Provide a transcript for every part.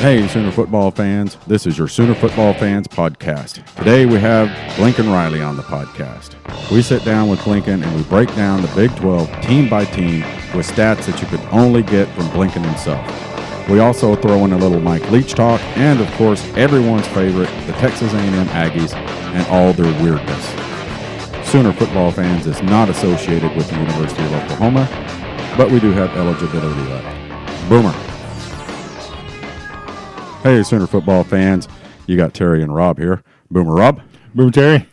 Hey, Sooner football fans. This is your Sooner Football Fans podcast. Today we have Blinkin Riley on the podcast. We sit down with Blinkin and we break down the Big 12 team by team with stats that you could only get from Blinkin himself. We also throw in a little Mike Leach talk and, of course, everyone's favorite, the Texas A&M Aggies and all their weirdness. Sooner football fans is not associated with the University of Oklahoma, but we do have eligibility left. Boomer. Hey, Sooner football fans. You got Terry and Rob here. Boomer Rob. Boomer Terry.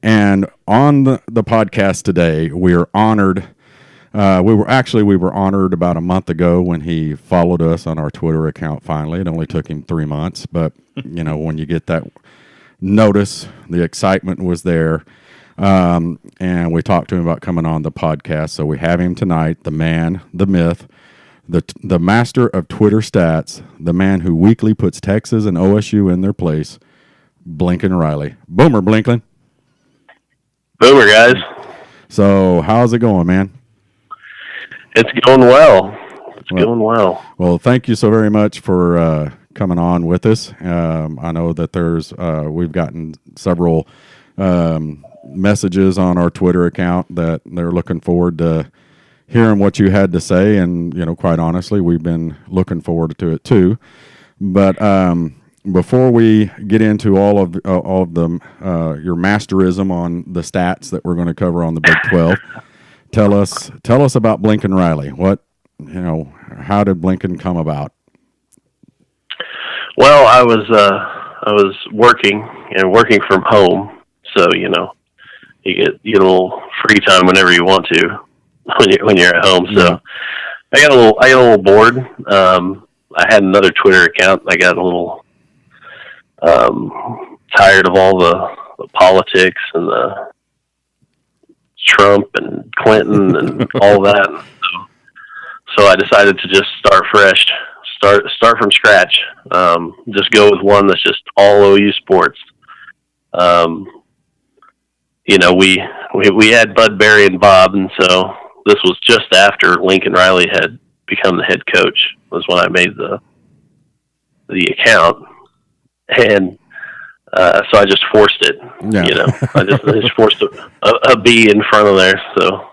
And on the podcast today, we are honored. We were honored about a month ago when he followed us on our Twitter account finally. It only took him 3 months, but, you know, when you get that notice, the excitement was there. And we talked to him about coming on the podcast. So we have him tonight, the man, the myth, the master of Twitter stats, the man who weekly puts Texas and OSU in their place, Blinkin Riley. Boomer, Blinkin. Boomer, guys. So how's it going, man? It's going well. Going well. Well, thank you so very much for coming on with us. I know that we've gotten several messages on our Twitter account that they're looking forward to hearing what you had to say, and you know, quite honestly, we've been looking forward to it too. But before we get into all of the your masterism on the stats that we're going to cover on the Big 12, tell us about Blinkin Riley. How did Blinkin come about? Well, I was working from home, so you know, you get a little free time whenever you want to when you're at home. So yeah. I got a little bored. I had another Twitter account. I got a little tired of all the politics and the Trump and Clinton and all that. So I decided to just start fresh, start from scratch. Just go with one that's just all OU sports. You know, we had Bud, Barry, and Bob, and so this was just after Blinkin Riley had become the head coach. Was when I made the account, and so I just forced it. Yeah. You know, I just forced a B in front of there. So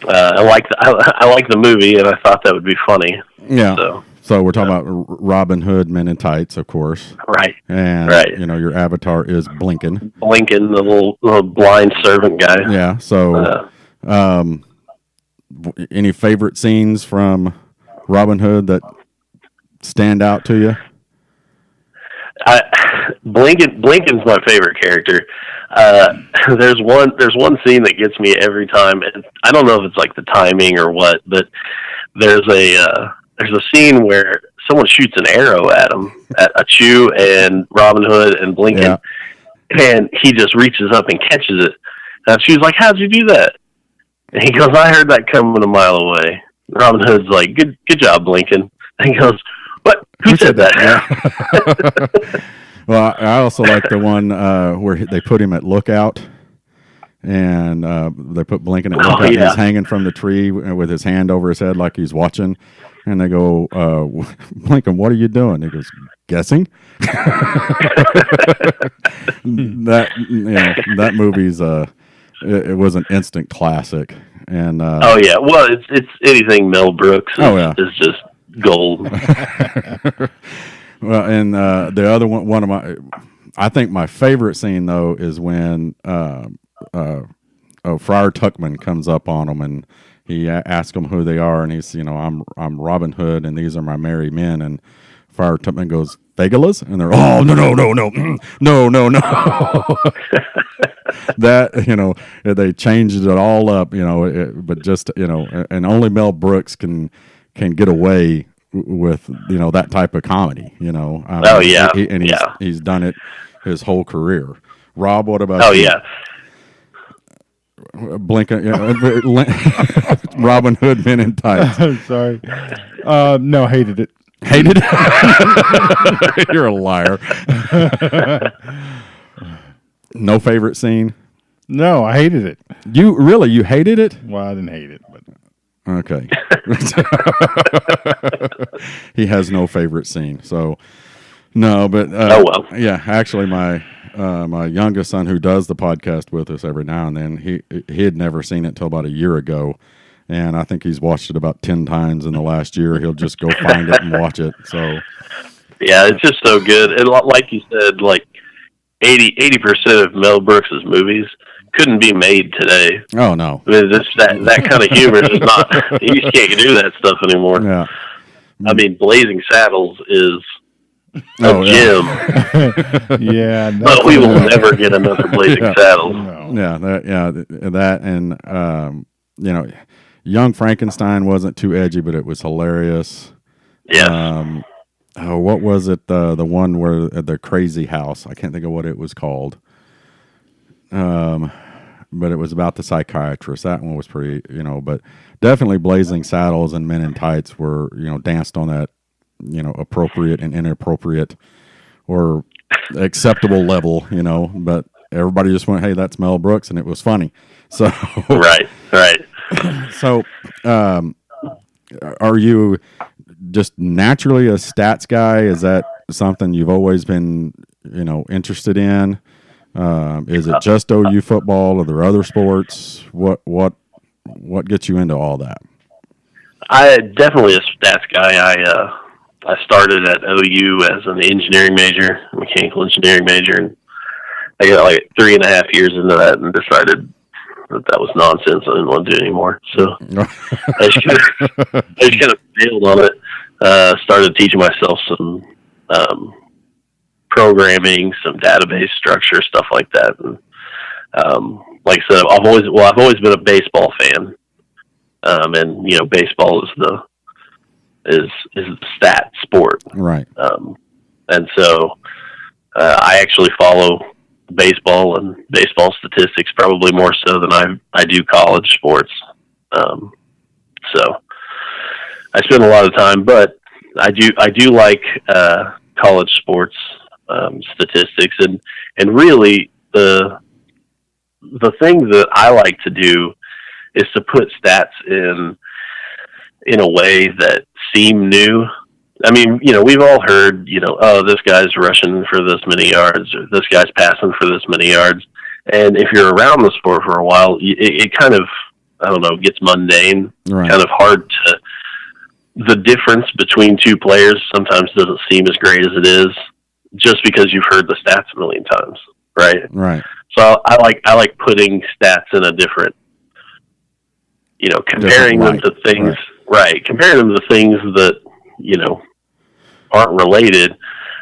I like the movie, and I thought that would be funny. Yeah. So we're talking about Robin Hood, Men in Tights, of course. Right. And right. You know, your avatar is Blinkin. Blinkin, the little blind servant guy. Yeah. So, any favorite scenes from Robin Hood that stand out to you? Blinkin's my favorite character. There's one scene that gets me every time, and I don't know if it's like the timing or what, but there's a scene where someone shoots an arrow at him, at Chew and Robin Hood and Blinkin, and he just reaches up and catches it. And Chew's like, "How'd you do that?" And he goes, "I heard that coming a mile away." Robin Hood's like, "Good job, Blinkin." And he goes, "What? Who said that?" Yeah. Well, I also like the one where they put him at lookout, and they put Blinkin at lookout. And he's hanging from the tree with his hand over his head like he's watching. And they go, Blinkin, what are you doing? He goes, guessing. That movie's it was an instant classic. And well, it's anything Mel Brooks is just gold. Well, and the other one, I think my favorite scene though is when Friar Tuckman comes up on him and he asks them who they are, and he's, I'm Robin Hood, and these are my merry men. And Friar Tuckman goes, Fagulas? And they're, no. That, they changed it all up, but just, and only Mel Brooks can get away with, that type of comedy, He's done it his whole career. Rob, what about you? Blinkin, Robin Hood, Men in Tights. I'm sorry. No, hated it. Hated it? You're a liar. No favorite scene? No, I hated it. You hated it? Well, I didn't hate it, but Okay. He has no favorite scene. So, no, but Oh well. yeah, actually, my youngest son, who does the podcast with us every now and then, he had never seen it until about a year ago, and I think he's watched it about 10 times in the last year. He'll just go find it and watch it. So, Yeah, it's just so good. And like you said, like 80% of Mel Brooks's movies couldn't be made today. oh no, I mean, that kind of humor is not. You just can't do that stuff anymore. yeah, I mean, Blazing Saddles is oh, a gem, Yeah, but we will never get another Blazing Saddles. No. yeah, that, and Young Frankenstein wasn't too edgy, but it was hilarious. Yeah. Oh, what was it? The one where the crazy house. I can't think of what it was called. But it was about the psychiatrist. That one was pretty, but definitely Blazing Saddles and Men in Tights were, danced on that, appropriate and inappropriate or acceptable level, but everybody just went, hey, that's Mel Brooks, and it was funny. So, Right. so, are you just naturally a stats guy? Is that something you've always been, interested in? Is it just OU football? Are there other sports? What gets you into all that? I definitely a stats guy. I started at OU as an engineering major, mechanical engineering major, and I got like 3.5 years into that and decided that was nonsense. I didn't want to do it anymore. So I just kind of bailed on it. Started teaching myself some programming, some database structure, stuff like that. And like I said, I've always been a baseball fan. And baseball is the stat sport, Right? And so I actually follow baseball and baseball statistics probably more so than I do college sports. So I spend a lot of time, but I do like college sports statistics, and really the thing that I like to do is to put stats in a way that seem new. I mean, we've all heard, oh, this guy's rushing for this many yards, or this guy's passing for this many yards. And if you're around the sport for a while, it kind of, I don't know, gets mundane, Right. kind of hard to, the difference between two players sometimes doesn't seem as great as it is just because you've heard the stats a million times. Right. Right. So I like putting stats in a different, comparing them to things, right. Comparing them to things that, aren't related,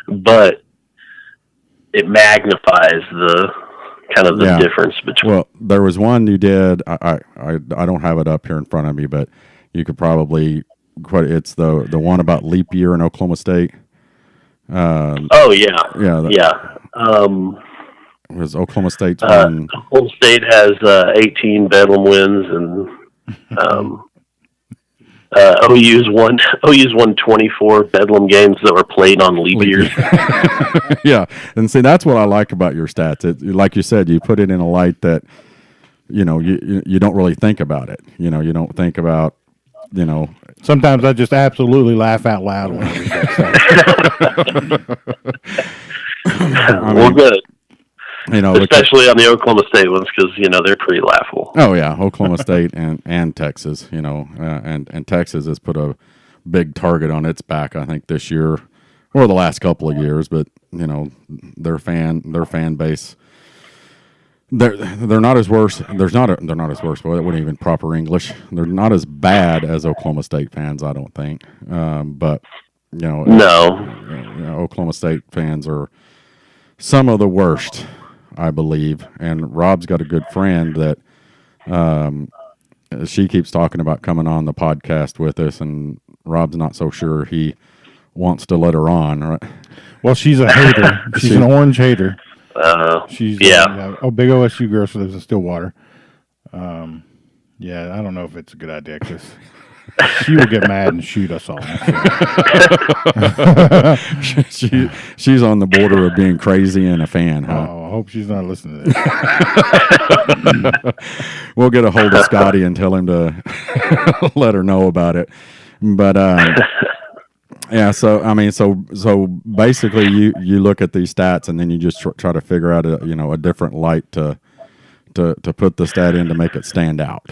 but it magnifies the kind of the difference between. Well, there was one you did. I don't have it up here in front of me, but you could probably. It's the one about leap year in Oklahoma State. Oh yeah, yeah. It was Oklahoma State's one. Oklahoma State has 18 Bedlam wins, and OU's won 24 Bedlam games that were played on leap years. Yeah, and see, that's what I like about your stats. Like you said, you put it in a light that you don't really think about it. You don't think about Sometimes I just absolutely laugh out loud when I read that stuff. Well, good. Especially on the Oklahoma State ones, because they're pretty laughable. Oh yeah, Oklahoma State and Texas, and Texas has put a big target on its back, I think, this year or the last couple of years. But their fan base, they're not as worse. They're not as worse. Well, that wasn't even proper English. They're not as bad as Oklahoma State fans, I don't think. But no, Oklahoma State fans are some of the worst, I believe. And Rob's got a good friend that she keeps talking about coming on the podcast with us, and Rob's not so sure he wants to let her on. Right? Well, she's a hater. She's an orange hater. She's big OSU girl. She lives in Stillwater. I don't know if it's a good idea because She will get mad and shoot us all. She's on the border of being crazy and a fan, huh? Oh, I hope she's not listening to this. We'll get a hold of Scotty and tell him to let her know about it. But yeah, so I mean, so basically, you look at these stats and then you just try to figure out a different light to put the stat in to make it stand out.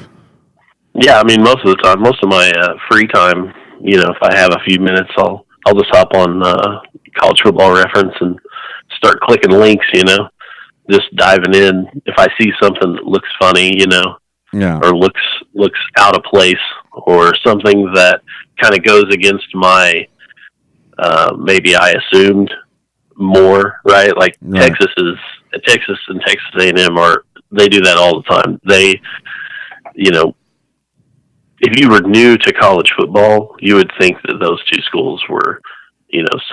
Yeah, I mean, most of the time, most of my free time, if I have a few minutes, I'll just hop on College Football Reference and start clicking links, just diving in. If I see something that looks funny, yeah, or looks out of place, or something that kind of goes against my maybe I assumed more, right? Like right. Texas and Texas A&M they do that all the time. They, if you were new to college football, you would think that those two schools were,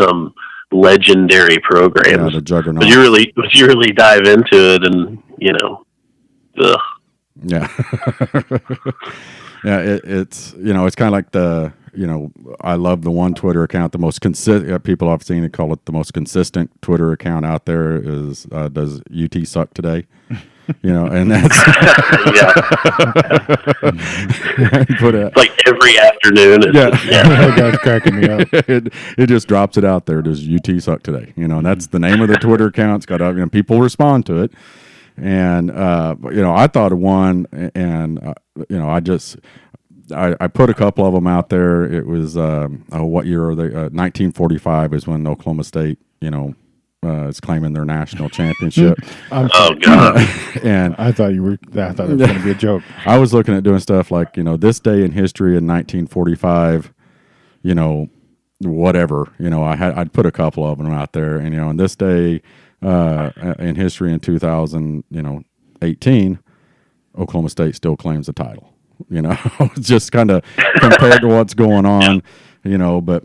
some legendary programs. Yeah, the juggernaut. But you really dive into it, and ugh. Yeah, yeah. It's it's kind of like I love the one Twitter account. The most consistent people I've seen call it the most consistent Twitter account out there is does UT suck today? And that's Put it like every afternoon. That guy's cracking me up. It just drops it out there. Does UT suck today? And that's the name of the Twitter account. It's got people respond to it, and I thought of one, and I put a couple of them out there. It was what year are they? 1945 is when Oklahoma State is claiming their national championship. Oh God! And I thought it was going to be a joke. I was looking at doing stuff like this day in history in 1945. Whatever. I'd put a couple of them out there, and this day in history in 2018, Oklahoma State still claims the title. Just kind of compared to what's going on. But.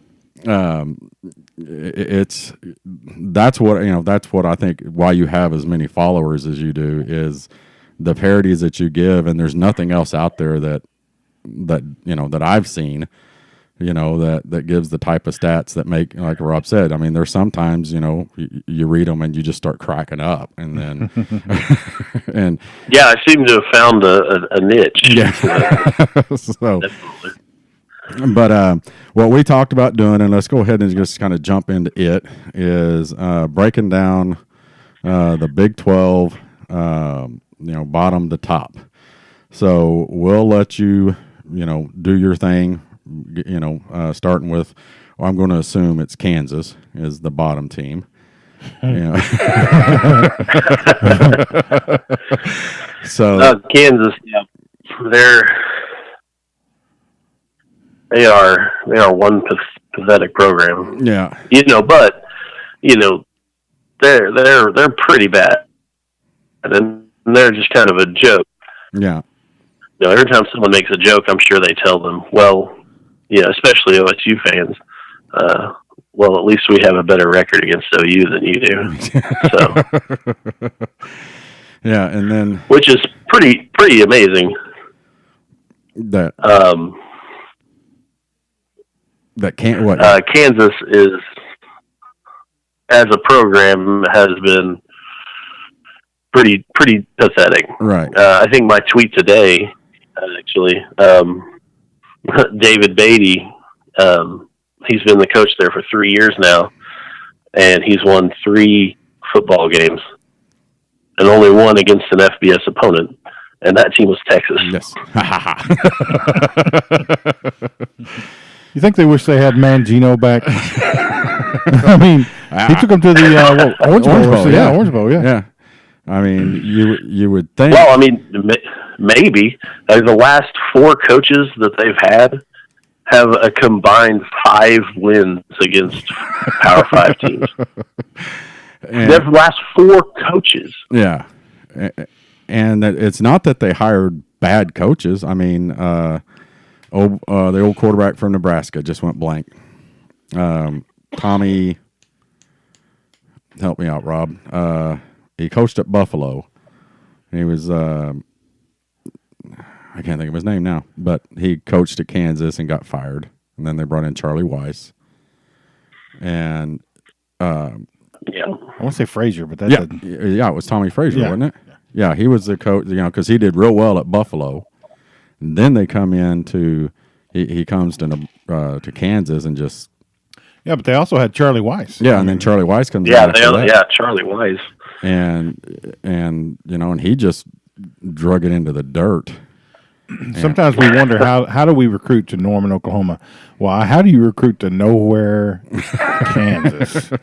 That's what I think why you have as many followers as you do is the parodies that you give, and there's nothing else out there that I've seen that gives the type of stats that make, like Rob said, I mean there's sometimes you read them and you just start cracking up, and then and yeah, I seem to have found a niche. Yeah. So definitely. But what we talked about doing, and let's go ahead and just kind of jump into it, is breaking down the Big 12, bottom to top. So we'll let you, do your thing, starting with, I'm going to assume it's Kansas is the bottom team. So Kansas, yeah, They are one pathetic program. Yeah. But they're pretty bad, and they're just kind of a joke. Yeah. Every time someone makes a joke, I'm sure they tell them, well, especially OSU fans, well, at least we have a better record against OU than you do. So. Yeah, and then which is pretty amazing. That can't what Kansas is, as a program, has been pretty pathetic. Right. I think my tweet today, actually, David Beatty, he's been the coach there for 3 years now, and he's won 3 football games, and only one against an FBS opponent, and that team was Texas. Yes. You think they wish they had Mangino back? I mean, he took them to the Orange Bowl. Yeah, Orange Bowl. Yeah. Yeah. I mean, you would think. Well, I mean, maybe the last 4 coaches that they've had have a combined 5 wins against Power 5 teams. The last 4 coaches. Yeah, and it's not that they hired bad coaches. I mean, the old quarterback from Nebraska just went blank. Tommy, help me out, Rob. He coached at Buffalo. He was I can't think of his name now, but he coached at Kansas and got fired. And then they brought in Charlie Weiss. And I want to say Frazier, but that doesn't. Yeah, it was Tommy Frazier, wasn't it? Yeah, he was the coach, because he did real well at Buffalo. And then they come in to he comes to Kansas and just. Yeah, but they also had Charlie Weiss. Yeah, and then Charlie Weiss comes in. Charlie Weiss. And and he just drug it into the dirt. Sometimes we wonder how do we recruit to Norman, Oklahoma? Well, how do you recruit to nowhere, Kansas? They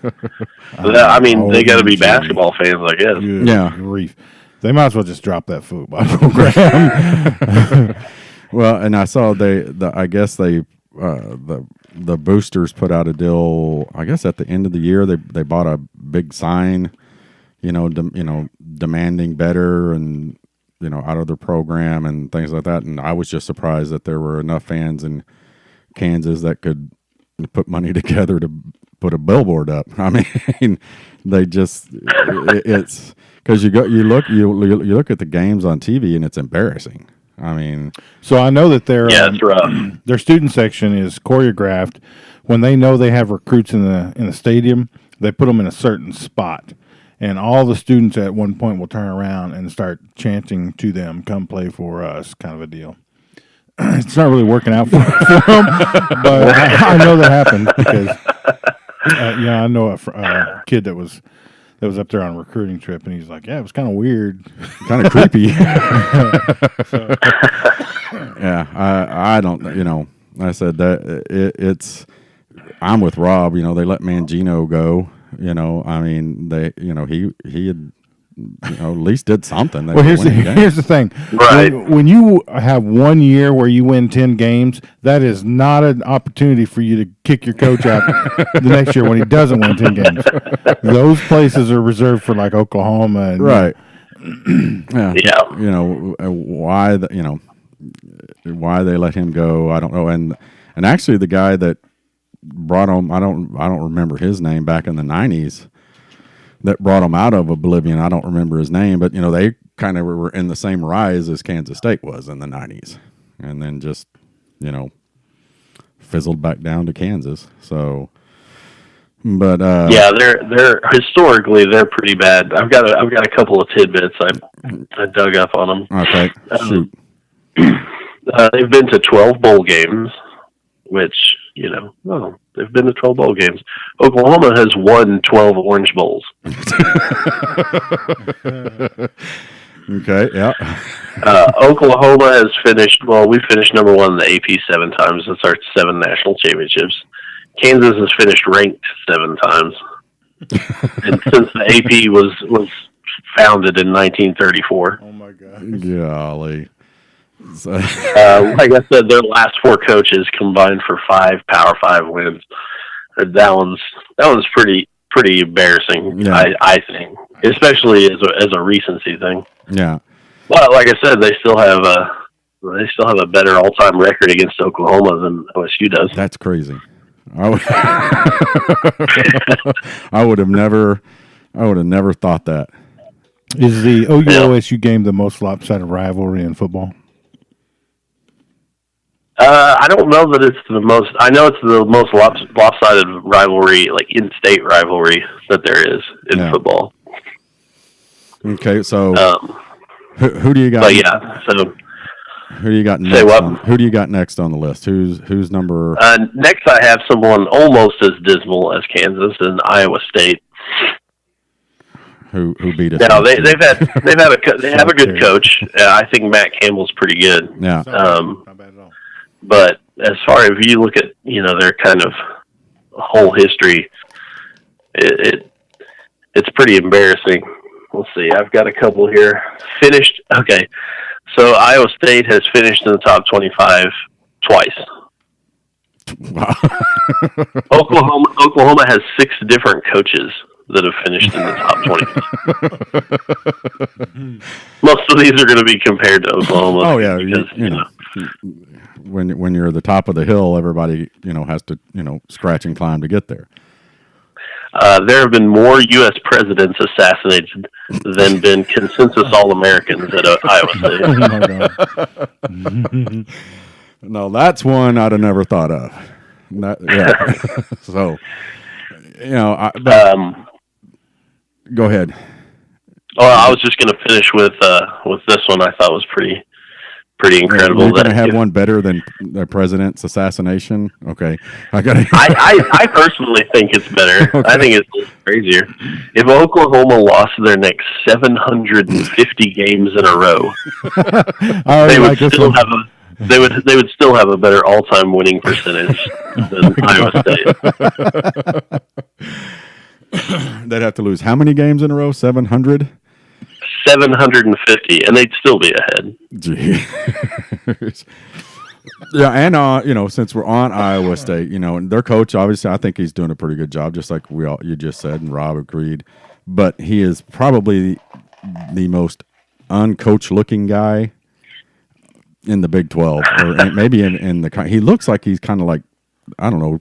got to be basketball fans, I guess. Good grief. They might as well just drop that football program. Well, and I saw I guess the boosters put out a deal. I guess at the end of the year they bought a big sign, demanding better and out of their program and things like that. And I was just surprised that there were enough fans in Kansas that could put money together to put a billboard up. I mean, they just it's because you look at the games on TV and it's embarrassing. I mean, so I know that it's rough. Their student section is choreographed. When they know they have recruits in the stadium, they put them in a certain spot, and all the students at one point will turn around and start chanting to them, "Come play for us," kind of a deal. It's not really working out for them, but I know that happened because I know a kid that was up there on a recruiting trip, and he's like, "Yeah, it was kind of weird, kind of creepy." Yeah, I don't, I said that it's. I'm with Rob. They let Mangino go. I mean, he had. At least did something. Well, here's the thing. Right. When you have 1 year where you win 10 games, that is not an opportunity for you to kick your coach out the next year when he doesn't win 10 games. Those places are reserved for like Oklahoma. And, right. Yeah. Why they let him go, I don't know. And actually, the guy that brought him, I don't remember his name back in the 90s. That brought them out of oblivion. I don't remember his name, but they kind of were in the same rise as Kansas State was in the 90s, and then just fizzled back down to Kansas. So, but they're historically they're pretty bad. I've got a couple of tidbits I dug up on them. Okay, shoot. They've been to 12 bowl games, which they've been to 12 bowl games. Oklahoma has won 12 Orange Bowls. Okay, yeah. Oklahoma has finished, we finished number one in the AP 7 times. That's our 7 national championships. Kansas has finished ranked 7 times. And since the AP was founded in 1934. Oh, my God. Golly. So. Like I said, their last 4 coaches combined for 5 Power 5 wins. That one's pretty embarrassing. Yeah. I think, especially as a recency thing. Yeah. But like I said, they still have a better all-time record against Oklahoma than OSU does. That's crazy. I would have never thought that. Is the OU-OSU game the most lopsided rivalry in football? I don't know that it's the most. I know it's the most lopsided rivalry, like in-state rivalry, that there is in football. Okay, so who do you got? But yeah, so who do you got next? Who do you got next on the list? Who's number? Next, I have someone almost as dismal as Kansas and Iowa State. Who beat us? Now they have a good coach. I think Matt Campbell's pretty good. Yeah. Not bad at all. But as far as you look at, their kind of whole history, it's pretty embarrassing. Let's see. I've got a couple here. Finished. Okay. So Iowa State has finished in the top 25 twice. Wow. Oklahoma has 6 different coaches that have finished in the top 20. Most of these are going to be compared to Oklahoma. Oh yeah, because, when you're at the top of the hill, everybody has to scratch and climb to get there. there have been more U.S. presidents assassinated than been consensus All-Americans at Iowa State. Oh my God. No, that's one I'd have never thought of. Yeah. So, go ahead. Well, I was just going to finish with this one. I thought was pretty incredible. You're going to have one better than the president's assassination? Okay. I personally think it's better. Okay. I think it's a little crazier. If Oklahoma lost their next 750 games in a row, they would still have a better all-time winning percentage than Iowa State. They'd have to lose how many games in a row? 700? 750, and they'd still be ahead. Jeez. Yeah, and since we're on Iowa State, and their coach, obviously, I think he's doing a pretty good job, just like you just said, and Rob agreed. But he is probably the most uncoached-looking guy in the Big 12, or maybe in the. He looks like he's kind of like, I don't know,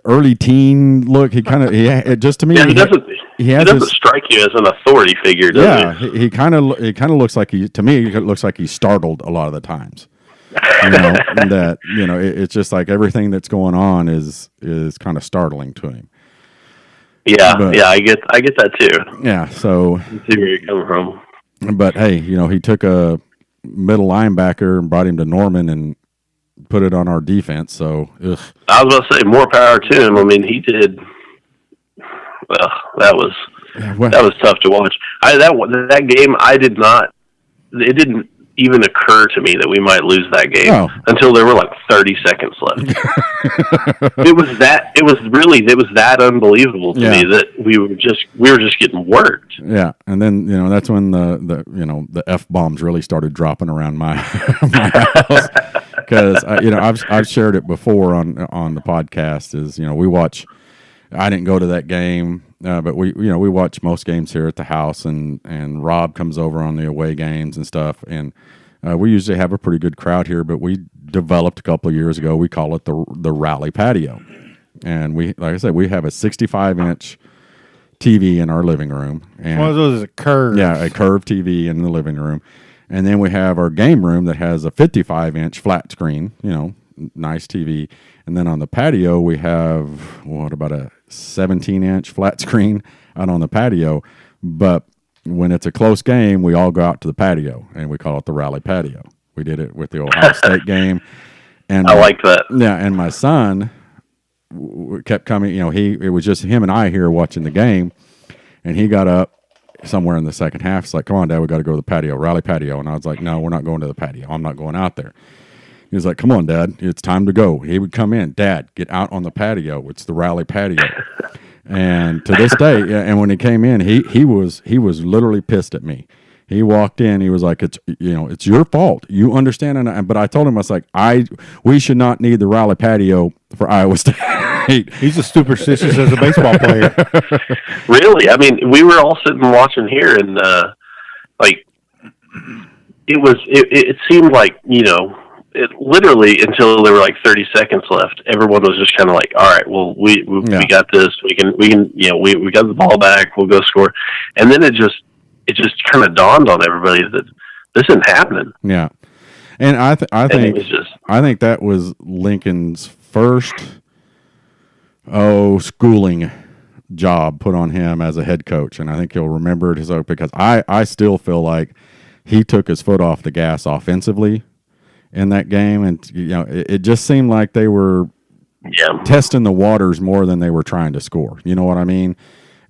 early teen look. He just to me. Yeah, he doesn't strike you as an authority figure, does he? He kind of looks like to me it looks like he's startled a lot of the times. That it's just like everything that's going on is kind of startling to him. Yeah, I get that too. Yeah, so I see where you're coming from. But hey, he took a middle linebacker and brought him to Norman and put it on our defense. So I was about to say more power to him. I mean, he did. Well, that was tough to watch. That game, I did not. It didn't even occur to me that we might lose that game until there were like 30 seconds left. It was that unbelievable to me that we were just getting worked. Yeah, and then that's when the F-bombs really started dropping around my house, because I've shared it before on the podcast. Is we watch. I didn't go to that game, but we watch most games here at the house, and Rob comes over on the away games and stuff, and we usually have a pretty good crowd here. But we developed a couple of years ago. We call it the Rally Patio, and like I said, we have a 65-inch TV in our living room, and one of those is a curve. Yeah, a curved TV in the living room, and then we have our game room that has a 55-inch flat screen. Nice TV. And then on the patio, we have, about a 17-inch flat screen out on the patio. But when it's a close game, we all go out to the patio, and we call it the Rally Patio. We did it with the Ohio State game. And I like that. Yeah, and my son kept coming. It was just him and I here watching the game, and he got up somewhere in the second half. It's like, come on, Dad, we got to go to the patio, Rally Patio. And I was like, no, we're not going to the patio. I'm not going out there. He was like, come on, Dad, it's time to go. He would come in, Dad, get out on the patio. It's the Rally Patio. And to this day, and when he came in, he was literally pissed at me. He walked in, he was like, it's your fault. You understand? But I told him, I was like, we should not need the Rally Patio for Iowa State. He's as superstitious as a baseball player. Really? I mean, we were all sitting watching here, and it seemed like, it literally, until there were like 30 seconds left, everyone was just kind of like, all right, well, we got this. We can, we got the ball back. We'll go score. And then it just kind of dawned on everybody that this isn't happening. Yeah. And I think that was Lincoln's first schooling job put on him as a head coach. And I think he'll remember it because I still feel like he took his foot off the gas offensively in that game, and it just seemed like they were testing the waters more than they were trying to score. You know what I mean?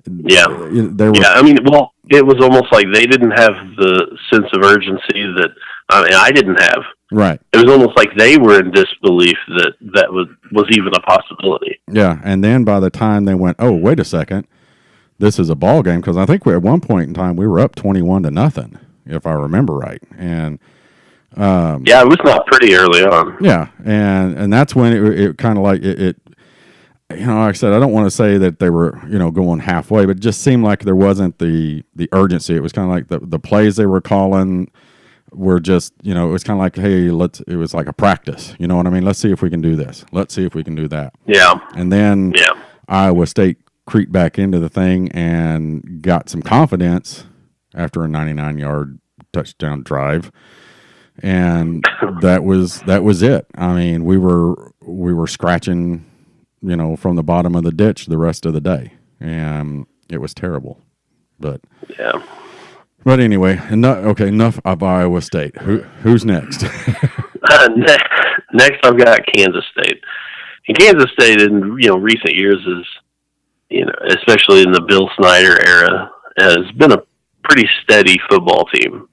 Yeah. I mean, well, it was almost like they didn't have the sense of urgency that I didn't have. Right. It was almost like they were in disbelief that was even a possibility. Yeah, and then by the time they went, oh, wait a second, this is a ball game, because I think at one point in time we were up 21-0, if I remember right, and. It was not pretty early on. Yeah, and that's when it kind of like it. Like I said, I don't want to say that they were going halfway, but it just seemed like there wasn't the urgency. It was kind of like the plays they were calling were just it was kind of like, hey, it was like a practice. You know what I mean? Let's see if we can do this. Let's see if we can do that. Yeah. And then Iowa State creeped back into the thing and got some confidence after a 99-yard touchdown drive. And that was it. I mean, we were scratching, from the bottom of the ditch the rest of the day, and it was terrible. But yeah. But anyway, enough of Iowa State. Who's next? Next, I've got Kansas State. And Kansas State in recent years is, especially in the Bill Snyder era, has been a pretty steady football team.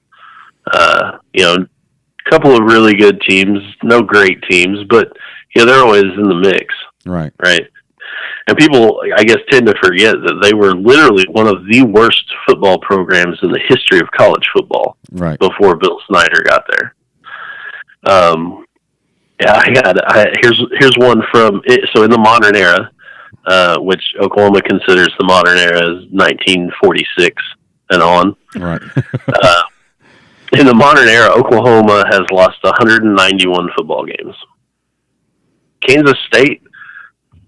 Couple of really good teams, no great teams, but they're always in the mix. Right. And people, I guess, tend to forget that they were literally one of the worst football programs in the history of college football. Right. Before Bill Snyder got there. Here's one from so in the modern era, which Oklahoma considers the modern era as 1946 and on. Right. In the modern era, Oklahoma has lost 191 football games. Kansas State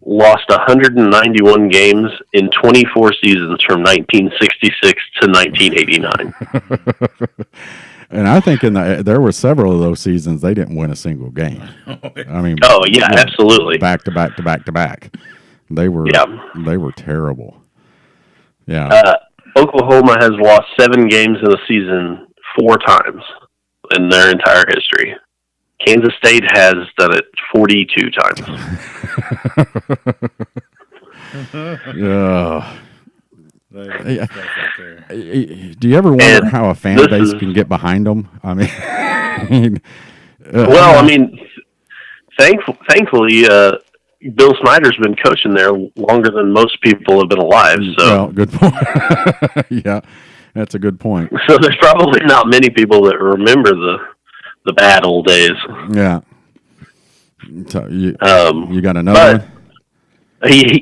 lost 191 games in 24 seasons from 1966 to 1989. And I think there were several of those seasons they didn't win a single game. I mean, absolutely, back to back to back to back. They were terrible. Yeah. Oklahoma has lost 7 games in a season 4 times in their entire history. Kansas State has done it 42 times. Yeah. Do you ever wonder how a fan base can get behind them? I mean, thankfully, Bill Snyder's been coaching there longer than most people have been alive. So, well, good point. Yeah, that's a good point. So there's probably not many people that remember the bad old days. Yeah. So you got another one?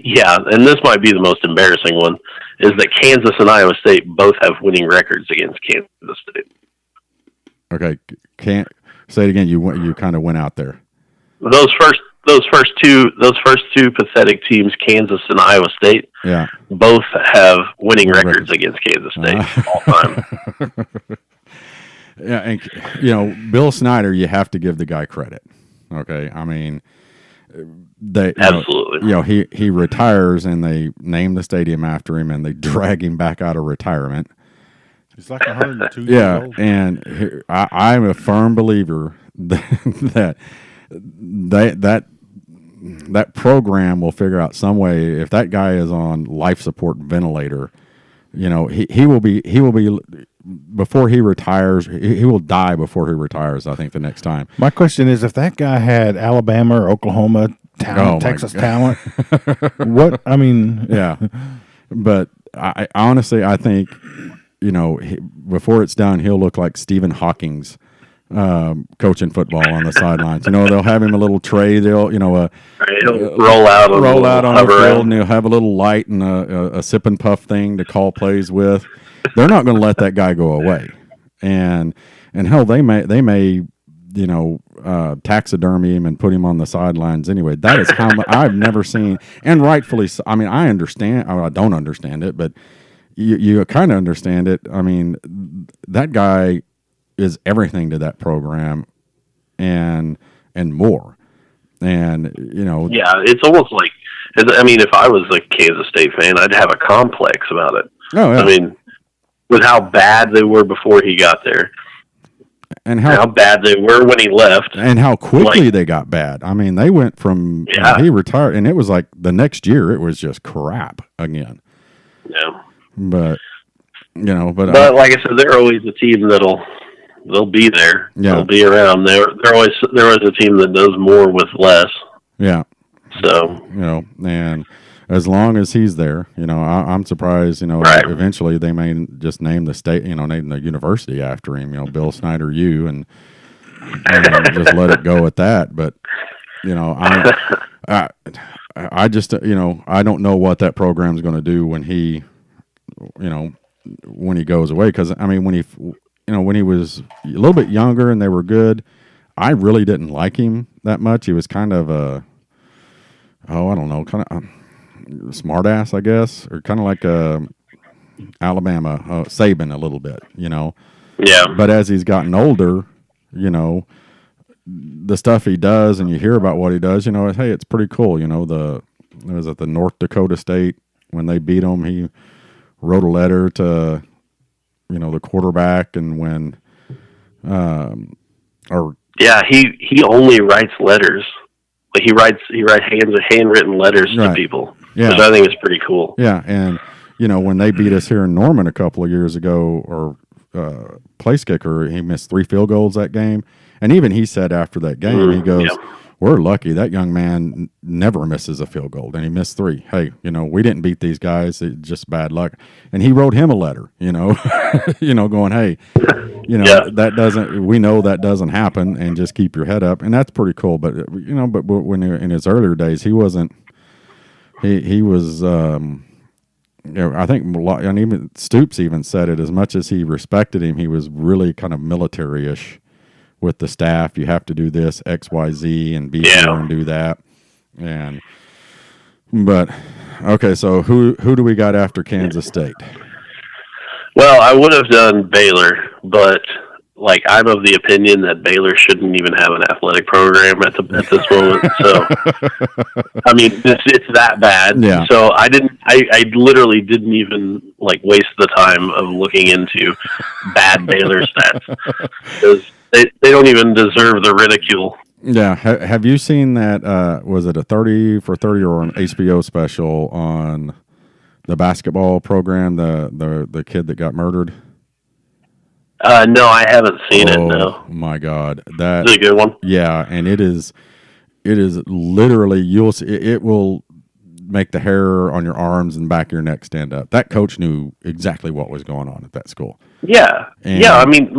Yeah, and this might be the most embarrassing one, is that Kansas and Iowa State both have winning records against Kansas State. Okay, can't say it again. You kind of went out there. Those first two pathetic teams, Kansas and Iowa State, both have winning records against Kansas State all time. Yeah, and Bill Snyder, you have to give the guy credit. Okay, I mean, absolutely. He retires and they name the stadium after him and they drag him back out of retirement. He's like 102 years old. And I'm a firm believer that program will figure out some way. If that guy is on life support ventilator, he will be before he retires. He will die before he retires. I think the next time. My question is, if that guy had Alabama or Oklahoma talent, Texas talent, what? I mean, yeah. But I honestly, I think before it's done, he'll look like Stephen Hawking's coaching football on the sidelines. They'll have him a little tray. He'll roll out on the field, and he'll have a little light and a sip and puff thing to call plays with. They're not going to let that guy go away, and hell, they may taxidermy him and put him on the sidelines anyway. That is how I've never seen, and rightfully so. I mean, I understand. I don't understand it, but you kind of understand it. I mean, that guy is everything to that program, and more. And it's almost like, if I was a Kansas State fan, I'd have a complex about it. Oh, yeah. I mean, with how bad they were before he got there, and how bad they were when he left, and how quickly they got bad. I mean, they went from he retired, and it was like the next year it was just crap again. Yeah, but like I said, they're always a team they'll be there. Yeah. They'll be around. They're always a team that does more with less. Yeah. So and as long as he's there, I'm surprised. Right. Eventually they may just name the state, name the university after him. Bill Snyder U, and just let it go at that. But I just I don't know what that program's going to do when he goes away. Because I mean, when he was a little bit younger and they were good, I really didn't like him that much. He was kind of I don't know, kind of smartass, I guess, or kind of like Alabama Saban a little bit, Yeah. But as he's gotten older, the stuff he does, and you hear about what he does, hey, it's pretty cool. Was at the North Dakota State when they beat him, he wrote a letter to, the quarterback, and when, he only writes letters. Like he writes handwritten letters to people, which I think is pretty cool. Yeah, and when they beat us here in Norman a couple of years ago, or place kicker, he missed 3 field goals that game, and even he said after that game, he goes, "We're lucky that young man never misses a field goal, and he missed 3. Hey, we didn't beat these guys; it's just bad luck." And he wrote him a letter, going, "Hey, that doesn't. We know that doesn't happen, and just keep your head up." And that's pretty cool. But but when in his earlier days, he wasn't. He was. I think, and even Stoops even said it. As much as he respected him, he was really kind of military-ish with the staff. You have to do this X, Y, Z, and be here and do that. But okay, so who do we got after Kansas State? Well, I would have done Baylor, but I'm of the opinion that Baylor shouldn't even have an athletic program at this moment. So, I mean, it's that bad. Yeah. So I literally didn't even waste the time of looking into bad Baylor stats, because they don't even deserve the ridicule. Yeah. Have you seen that? Was it a 30 for 30 or an HBO special on the basketball program? The kid that got murdered. No, I haven't seen it. No. My God, that is a good one. Yeah, and it is literally, you'll see, it will make the hair on your arms and back of your neck stand up. That coach knew exactly what was going on at that school. Yeah, I mean,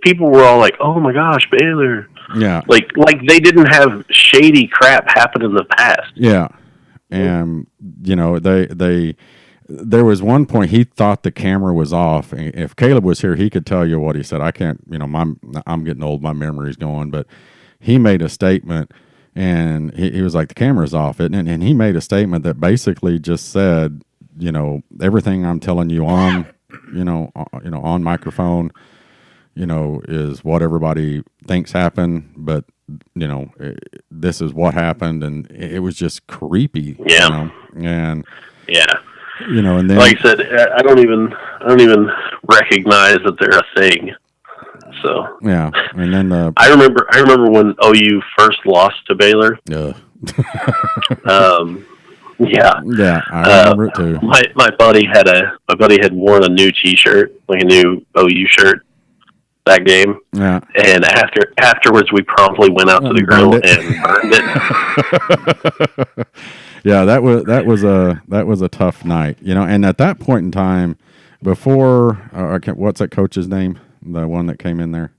people were all like, "Oh my gosh, Baylor." Yeah, like they didn't have shady crap happen in the past. Yeah, and they. There was one point he thought the camera was off. If Caleb was here, he could tell you what he said. I can't, I'm getting old, my memory's going, but he made a statement, and he was like, the camera's off, and he made a statement that basically just said, everything I'm telling you on, on microphone, is what everybody thinks happened, but this is what happened, and it was just creepy. Yeah, and yeah. And then, like I said, I don't even recognize that they're a thing. So yeah, and then I remember when OU first lost to Baylor. Yeah. Yeah, I remember it too. My buddy had worn a new T-shirt, like a new OU shirt, that game. Yeah, and afterwards we promptly went out to the grill and burned it. Yeah, that was a tough night, And at that point in time, before what's that coach's name? The one that came in there.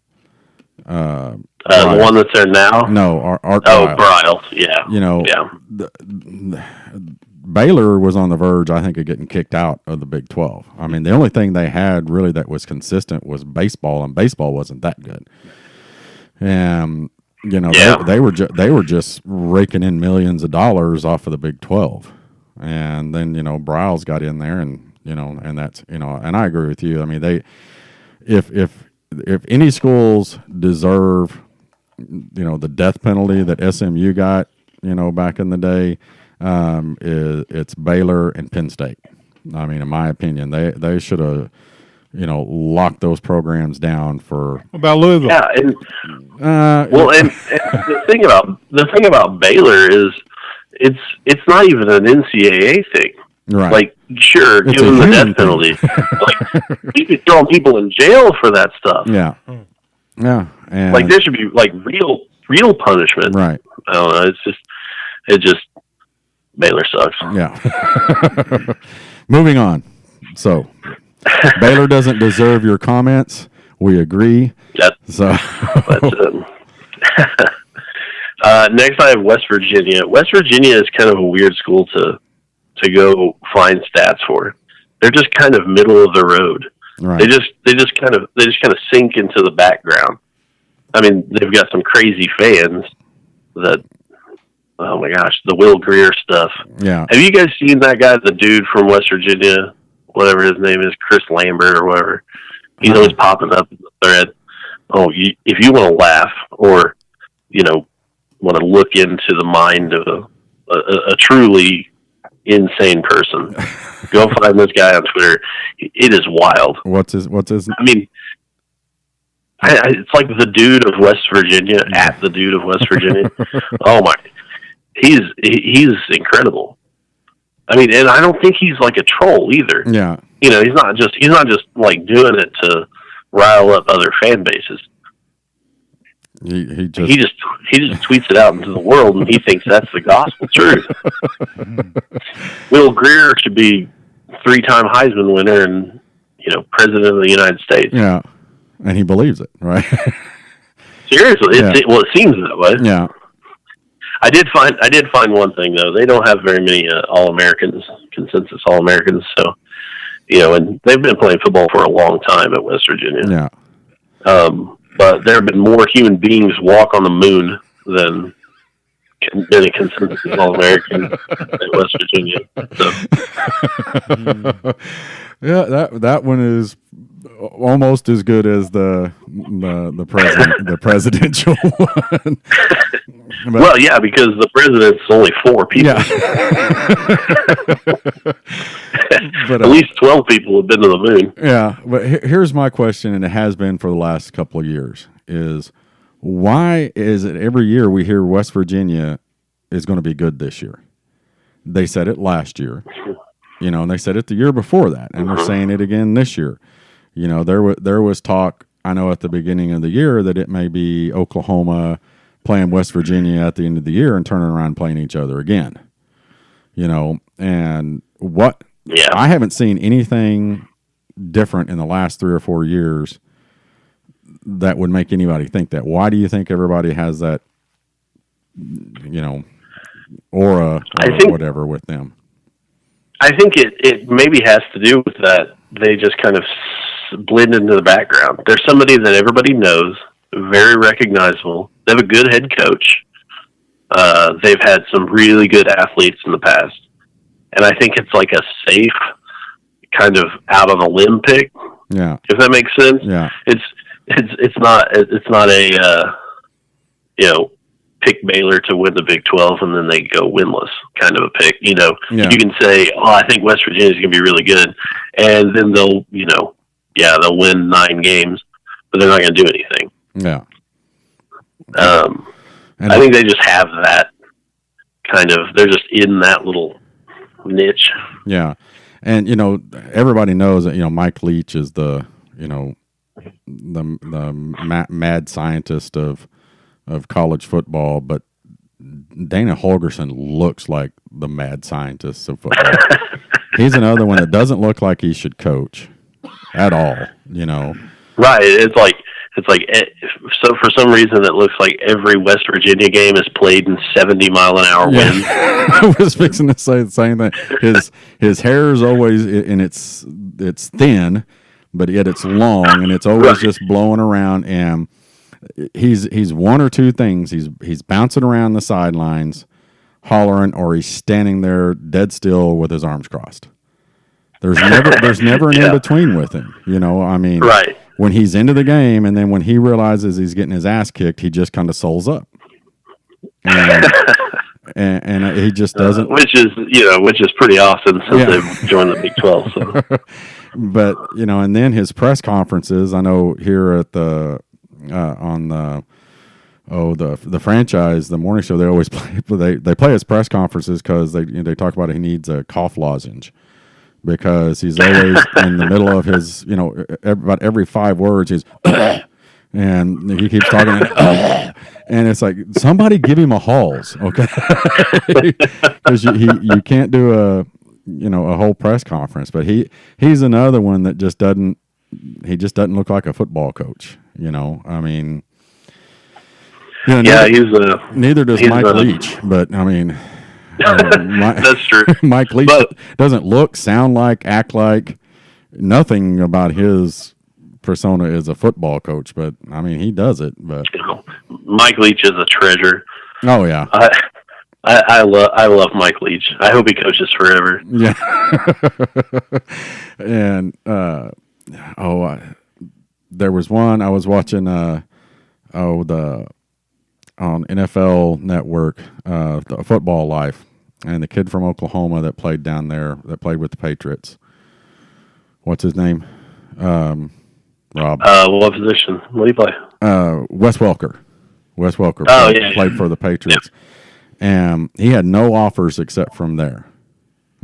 The one that's there now. No, Art. Briles. Yeah. Baylor was on the verge, I think, of getting kicked out of the Big 12. I mean, the only thing they had really that was consistent was baseball, and baseball wasn't that good. And they were just raking in millions of dollars off of the Big 12, and then Briles got in there, and and that's and I agree with you. I mean, they if any schools deserve the death penalty that SMU got back in the day, it's Baylor and Penn State. I mean, in my opinion, they should have lock those programs down for. What about Louisville? Yeah, and the thing about Baylor is it's not even an NCAA thing. Right. Like, sure, give them the death penalty. We could throw people in jail for that stuff. Yeah. Yeah. And there should be real punishment. Right. I don't know. It just Baylor sucks. Yeah. Moving on. So. Baylor doesn't deserve your comments. We agree. That's next, I have West Virginia. West Virginia is kind of a weird school to go find stats for. They're just kind of middle of the road. Right. They just kind of sink into the background. I mean, they've got some crazy fans that oh my gosh, the Will Greer stuff. Yeah. Have you guys seen that guy, the dude from West Virginia, whatever his name is, Chris Lambert or whatever? He's always popping up in the thread. Oh, if you want to laugh or, want to look into the mind of a truly insane person, go find this guy on Twitter. It is wild. What's his? I mean, it's like the dude of West Virginia at the dude of West Virginia. Oh my, he's incredible. I mean, and I don't think he's like a troll either. Yeah. He's not just like doing it to rile up other fan bases. He just tweets it out into the world, and he thinks that's the gospel truth. Will Greer should be 3-time Heisman winner and president of the United States. Yeah, and he believes it, right? Seriously, it seems that way. Yeah. I did find one thing though. They don't have very many All-Americans, consensus All-Americans. So, and they've been playing football for a long time at West Virginia. Yeah. But there have been more human beings walk on the moon than a consensus All-American at West Virginia. So. Yeah, that one is almost as good as the presidential one. But, well, yeah, because the president's only 4 people. Yeah. But, at least 12 people have been to the moon. Yeah, but here's my question, and it has been for the last couple of years, is why is it every year we hear West Virginia is going to be good this year? They said it last year, and they said it the year before that, and we're saying it again this year. There was talk, I know, at the beginning of the year that it may be Oklahoma playing West Virginia at the end of the year and turning around and playing each other again. And what I haven't seen anything different in the last 3 or 4 years that would make anybody think that. Why do you think everybody has that, aura or whatever with them? I think it maybe has to do with that. They just kind of blend into the background. There's somebody that everybody knows, very recognizable. They have a good head coach. They've had some really good athletes in the past. And I think it's like a safe kind of out on a limb pick. Yeah. If that makes sense. Yeah. It's not a pick Baylor to win the Big 12 and then they go winless kind of a pick. You can say, I think West Virginia is going to be really good, and then they'll win 9 games, but they're not going to do anything. Yeah. I think they just have that kind of. They're just in that little niche. Yeah, and everybody knows that Mike Leach is the mad scientist of college football, but Dana Holgorsen looks like the mad scientist of football. He's another one that doesn't look like he should coach at all. Right? It's like so for some reason it looks like every West Virginia game is played in 70-mile-an-hour winds. I was fixing to say the same thing. His hair is always, and it's thin, but yet it's long, and it's always just blowing around. And he's one or two things. He's bouncing around the sidelines, hollering, or he's standing there dead still with his arms crossed. There's never an in between with him. Right. When he's into the game, and then when he realizes he's getting his ass kicked, he just kind of souls up, and he just doesn't. Which is pretty awesome since they've joined the Big 12. So. But and then his press conferences. I know here at the on the franchise, the morning show, they always play. They play his press conferences because they talk about he needs a cough lozenge. Because he's always in the middle of his, about every 5 words, he's, and he keeps talking, and it's like, somebody give him a Halls, okay? Because you can't do a whole press conference, but he's another one that just doesn't look like a football coach, I mean, neither does Mike Leach, but I mean. That's true. Mike Leach doesn't look, sound like, act like, nothing about his persona is a football coach, but I mean he does it. But Mike Leach is a treasure. Oh yeah. I love Mike Leach. I hope he coaches forever. Yeah. And there was one I was watching. On NFL Network, the Football Life, and the kid from Oklahoma that played down there, that played with the Patriots. What's his name? Rob. What position? What do you play? Wes Welker. Wes Welker played for the Patriots. Yeah. And he had no offers except from there.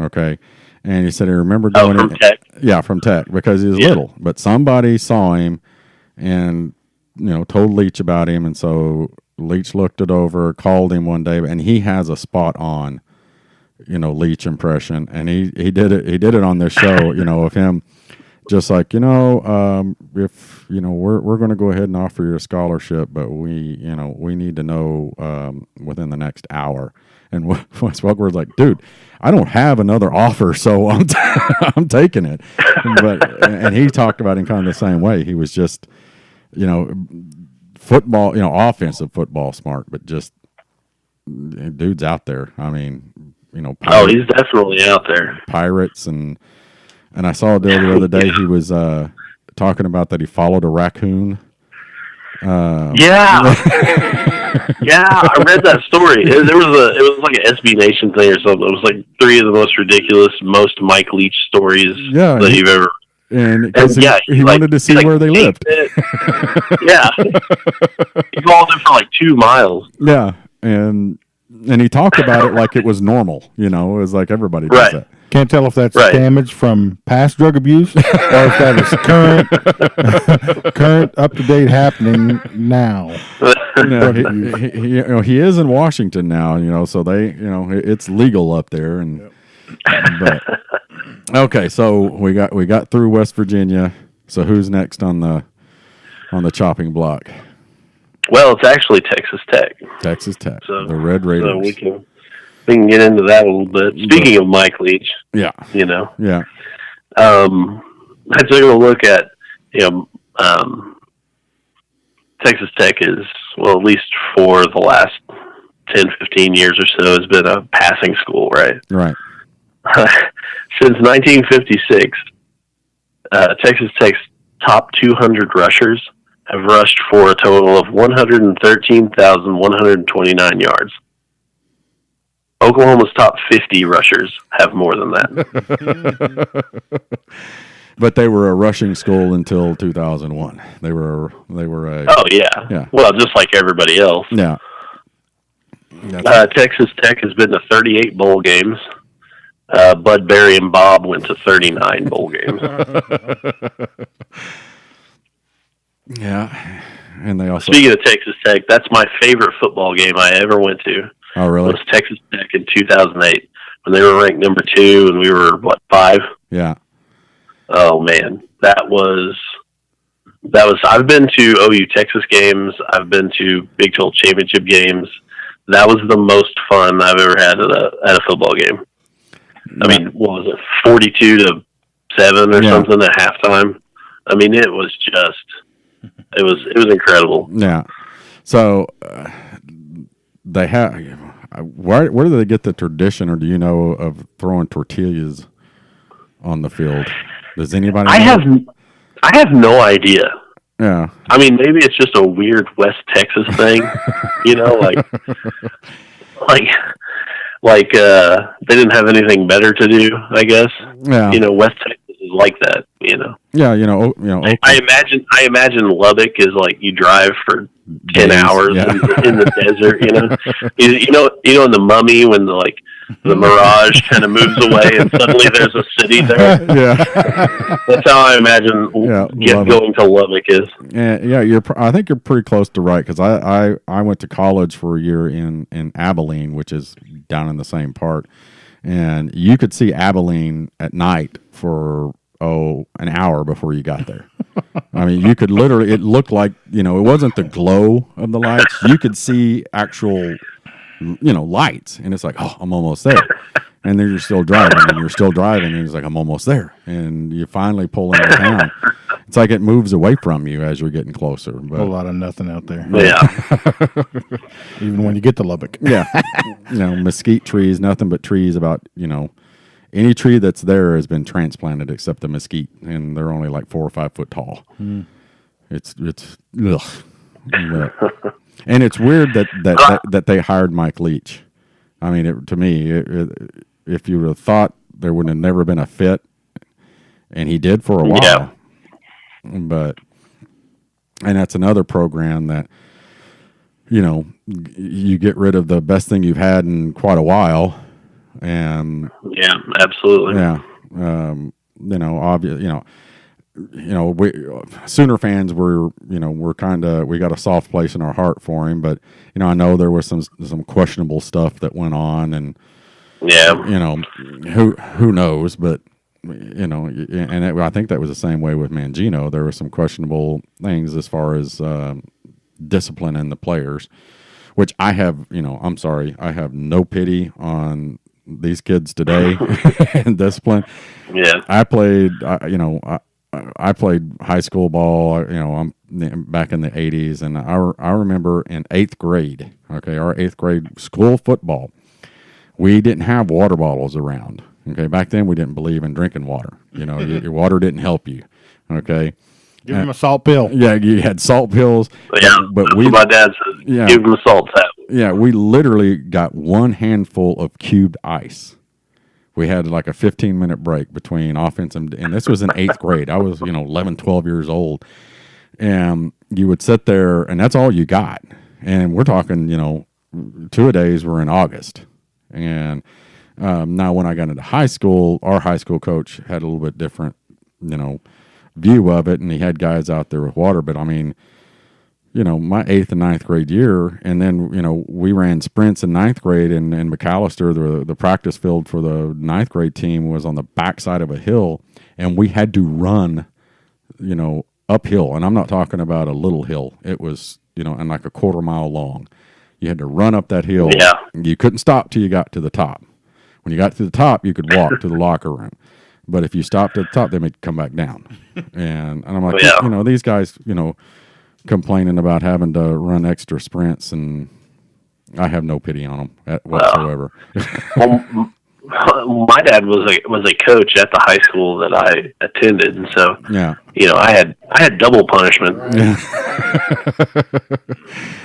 Okay. And he said he remembered going from Tech? Yeah, from Tech, because he was little. But somebody saw him and, told Leach about him. And so Leach looked it over, called him one day, and he has a spot on, Leach impression. And he did it. He did it on this show, of him. Just like, if, we're going to go ahead and offer you a scholarship, but we need to know within the next hour. And Wes Welker was like, dude, I don't have another offer, so I'm taking it. And he talked about it in kind of the same way. He was just, football, offensive football smart, but just dude's out there. I mean, he's definitely out there. Pirates and I saw the other day he was talking about that he followed a raccoon. Yeah, I read that story. It was like an SB Nation thing or something. It was like 3 of the most ridiculous, most Mike Leach stories that you've ever. And he wanted to see where they lived. Yeah, he followed them for like 2 miles. Yeah, and he talked about it like it was normal. It was like everybody does that. Can't tell if that's damage from past drug abuse or if that is current up to date happening now. He is in Washington now, so they, it's legal up there. And but okay, so we got through West Virginia. So who's next on the chopping block? Well, it's actually Texas Tech. Texas Tech, so, the Red Raiders. So we can get into that a little bit. Speaking of Mike Leach, yeah. I took a look at, Texas Tech is, well, at least for the last 10, 15 years or so, has been a passing school, right? Right. Since 1956, Texas Tech's top 200 rushers have rushed for a total of 113,129 yards. Oklahoma's top 50 rushers have more than that. But they were a rushing school until 2001. They were a... Oh, yeah. Well, just like everybody else. Yeah. Texas Tech has been to 38 bowl games. Bud, Barry, and Bob went to 39 bowl games. Yeah. And they also... Speaking of Texas Tech, that's my favorite football game I ever went to. Oh, really? It was Texas Tech in 2008 when they were ranked number 2 and we were, 5? Yeah. Oh, man. That was I've been to OU Texas games. I've been to Big 12 championship games. That was the most fun I've ever had at a football game. I mean, what was it, 42-7 or something at halftime? I mean, it was incredible. Yeah. So they have. Where do they get the tradition, or do you know, of throwing tortillas on the field? Does anybody know? I have no idea. Yeah. I mean, maybe it's just a weird West Texas thing, like they didn't have anything better to do, I guess. Yeah. West Texas is like that, Yeah, I imagine Lubbock is like you drive for 10 hours in the desert, in The Mummy when the mirage kind of moves away and suddenly there's a city there. Yeah. That's how I imagine going to Lubbock is. Yeah, I think you're pretty close to right, because I went to college for a year in Abilene, which is down in the same part, and you could see Abilene at night for an hour before you got there. I mean, you could literally, it looked like, it wasn't the glow of the lights. You could see actual, lights, and it's like, oh, I'm almost there. And then you're still driving, and it's like, I'm almost there. And you finally pull into town. it's like it moves away from you as you're getting closer. But A lot of nothing out there. Yeah. Even when you get to Lubbock. yeah, mesquite trees, nothing but trees. About any tree that's there has been transplanted except the mesquite, and they're only like 4 or 5 foot tall. It's ugh. And it's weird that they hired Mike Leach. I mean, to me, if you would have thought there would have never been a fit, and he did for a while. Yeah. And that's another program that, you get rid of the best thing you've had in quite a while. And yeah, absolutely. Yeah. We Sooner fans we're kind of, we got a soft place in our heart for him, but I know there was some questionable stuff that went on, and yeah, who knows, but I think that was the same way with Mangino. There were some questionable things as far as discipline in the players, which I have, I'm sorry, I have no pity on these kids today and discipline. Yeah, I played, I played high school ball. I'm back in the 80s, and I remember in 8th grade. Okay, our 8th grade school football, we didn't have water bottles around. Okay, back then we didn't believe in drinking water. Your water didn't help you. Okay, give them a salt pill. Yeah, you had salt pills. Yeah, but my dad said, give them a salt tap. Yeah, we literally got one handful of cubed ice. We had like a 15-minute break between offense and this was in 8th grade. I was 11, 12 years old, and you would sit there, and that's all you got. And we're talking 2-a-days were in August, and now when I got into high school, our high school coach had a little bit different view of it, and he had guys out there with water. But I mean, my 8th and 9th grade year, and then we ran sprints in 9th grade, and McAllister, the practice field for the 9th grade team was on the backside of a hill, and we had to run uphill. And I'm not talking about a little hill. It was and like a 1/4 mile long. You had to run up that hill. Yeah. You couldn't stop till you got to the top. When you got to the top, you could walk to the locker room. But if you stopped at the top, they made come back down. And I'm like, these guys, complaining about having to run extra sprints, and I have no pity on them whatsoever. Well, my dad was a coach at the high school that I attended, and so I had double punishment. Yeah.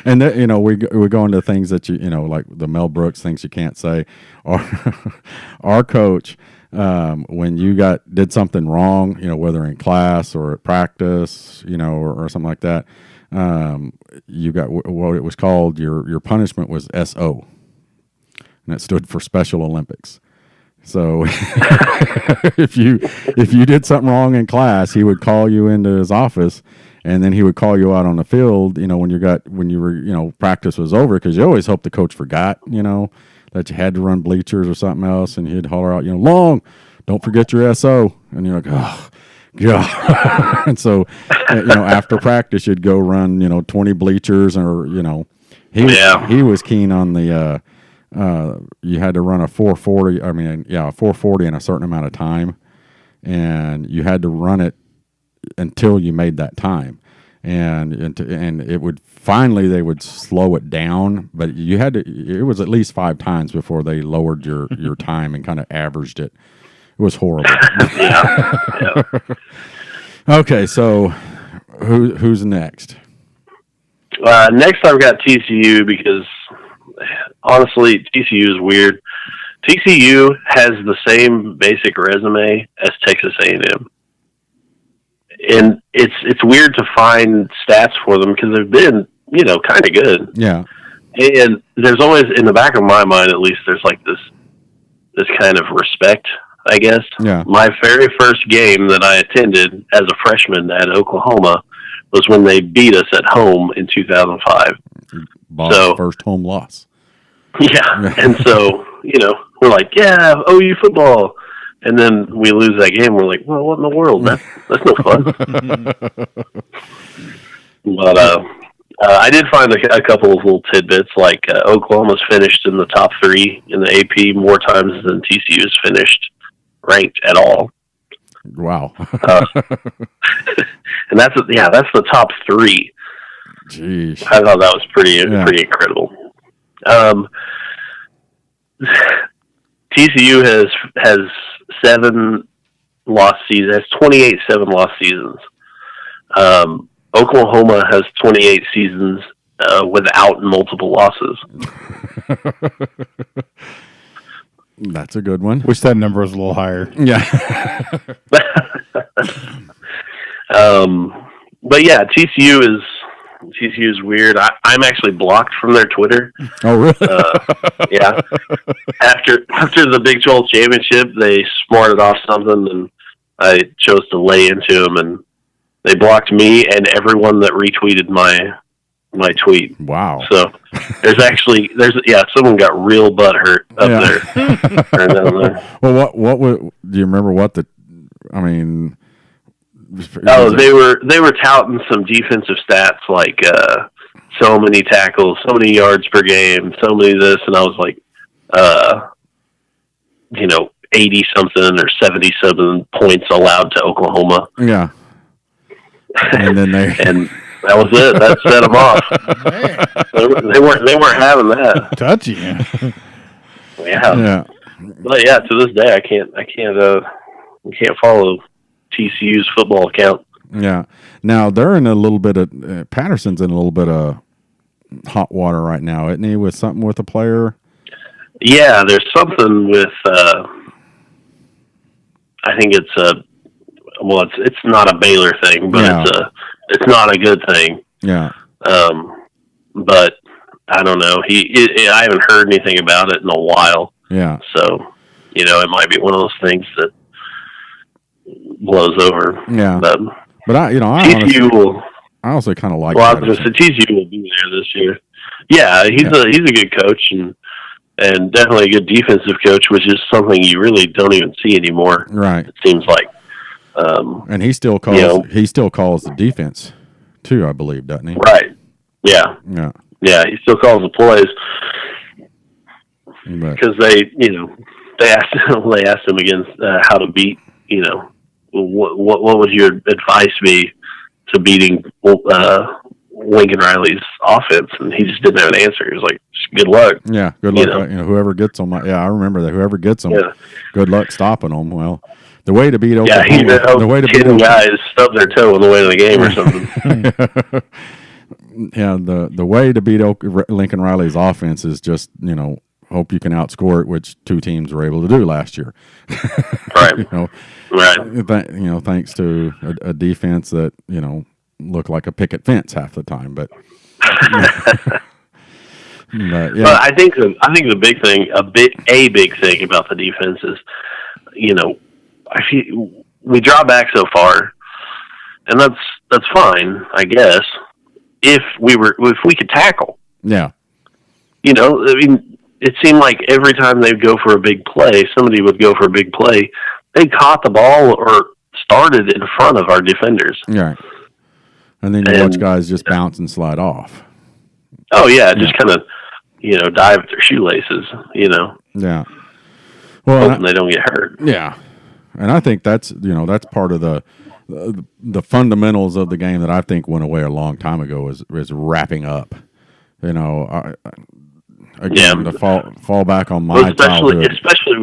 And we go into things that like the Mel Brooks things you can't say. Our coach, when you did something wrong, whether in class or at practice, or something like that, you got what it was called. Your punishment was SO, and it stood for Special Olympics. So if you did something wrong in class, he would call you into his office, and then he would call you out on the field. When you were practice was over, because you always hope the coach forgot that you had to run bleachers or something else, and he'd holler out, Long, don't forget your SO, and you're like, oh God. And so after practice you'd go run 20 bleachers, or he was keen on the you had to run a 440. I mean, 440 in a certain amount of time, and you had to run it until you made that time, and it would finally they would slow it down, but you had to. It was at least 5 times before they lowered your time and kind of averaged it. It was horrible. Yeah. Okay, so who's next? Next, I've got TCU, because honestly, TCU is weird. TCU has the same basic resume as Texas A&M, and it's weird to find stats for them because they've been kind of good. Yeah, and there's always in the back of my mind, at least, there's like this kind of respect, I guess. Yeah. My very first game that I attended as a freshman at Oklahoma was when they beat us at home in 2005. Bob's first home loss. Yeah. And so, we're like, yeah, OU football. And then we lose that game. We're like, well, what in the world? That's no fun. But I did find a couple of little tidbits, like Oklahoma's finished in the top 3 in the AP more times than TCU's finished ranked at all. Wow. and that's the top 3. Jeez. I thought that was pretty incredible. TCU has 7 lost seasons. Has 28 7-loss seasons. Oklahoma has 28 seasons without multiple losses. That's a good one. Wish that number was a little higher. Yeah. But yeah, TCU is weird. I'm actually blocked from their Twitter. Oh, really? Yeah. After the Big 12 championship, they smarted off something, and I chose to lay into them, and they blocked me and everyone that retweeted my tweet. Wow. So someone got real butthurt up there. Or down there. Well, do you remember what the? I mean. They were touting some defensive stats like so many tackles, so many yards per game, so many this, and I was like, 80 something or 77 points allowed to Oklahoma. Yeah. And then and that was it. That set them off. They weren't having that. Touchy. Yeah. But yeah, to this day, I can't follow TCU's football account. Yeah. Now they're in a little bit of Patterson's in a little bit of hot water right now, isn't he? With something with a player. Yeah, there's something with. I think it's it's not a Baylor thing, but it's not a good thing. Yeah. But I don't know. I haven't heard anything about it in a while. Yeah. So, it might be one of those things that blows over. Yeah. But TCU I also kind of like. Well, I was going to say TCU will be there this year. Yeah, he's a good coach and definitely a good defensive coach, which is something you really don't even see anymore. Right. It seems like. And he still calls the defense too, I believe, doesn't he? Right. Yeah. Yeah. Yeah, he still calls the plays because they asked him against how to beat. What would your advice be to beating Blinkin Riley's offense? And he just didn't have an answer. He was like, "Good luck." Yeah, good luck. Whoever gets them. Yeah, I remember that. Whoever gets them, good luck stopping them. Well, the way to beat Oklahoma, the way to beat guys stub their toe on the way to the game or something. Yeah, the way to beat Lincoln Riley's offense is just hope you can outscore it, which 2 teams were able to do last year. Right. Right. Thanks to a defense that looked like a picket fence half the time, but. But, yeah. But I think the big thing, a big thing about the defense is, I feel we draw back so far, and that's fine, I guess. If we could tackle. Yeah. I mean, it seemed like every time they'd go for a big play, somebody would go for a big play. They caught the ball or started in front of our defenders. Right. And then you watch guys just bounce and slide off. Oh yeah, just kind of, dive at their shoelaces. Yeah. Well, hoping they don't get hurt. Yeah, and I think that's that's part of the fundamentals of the game that I think went away a long time ago is wrapping up. Again, to fall back on my childhood, especially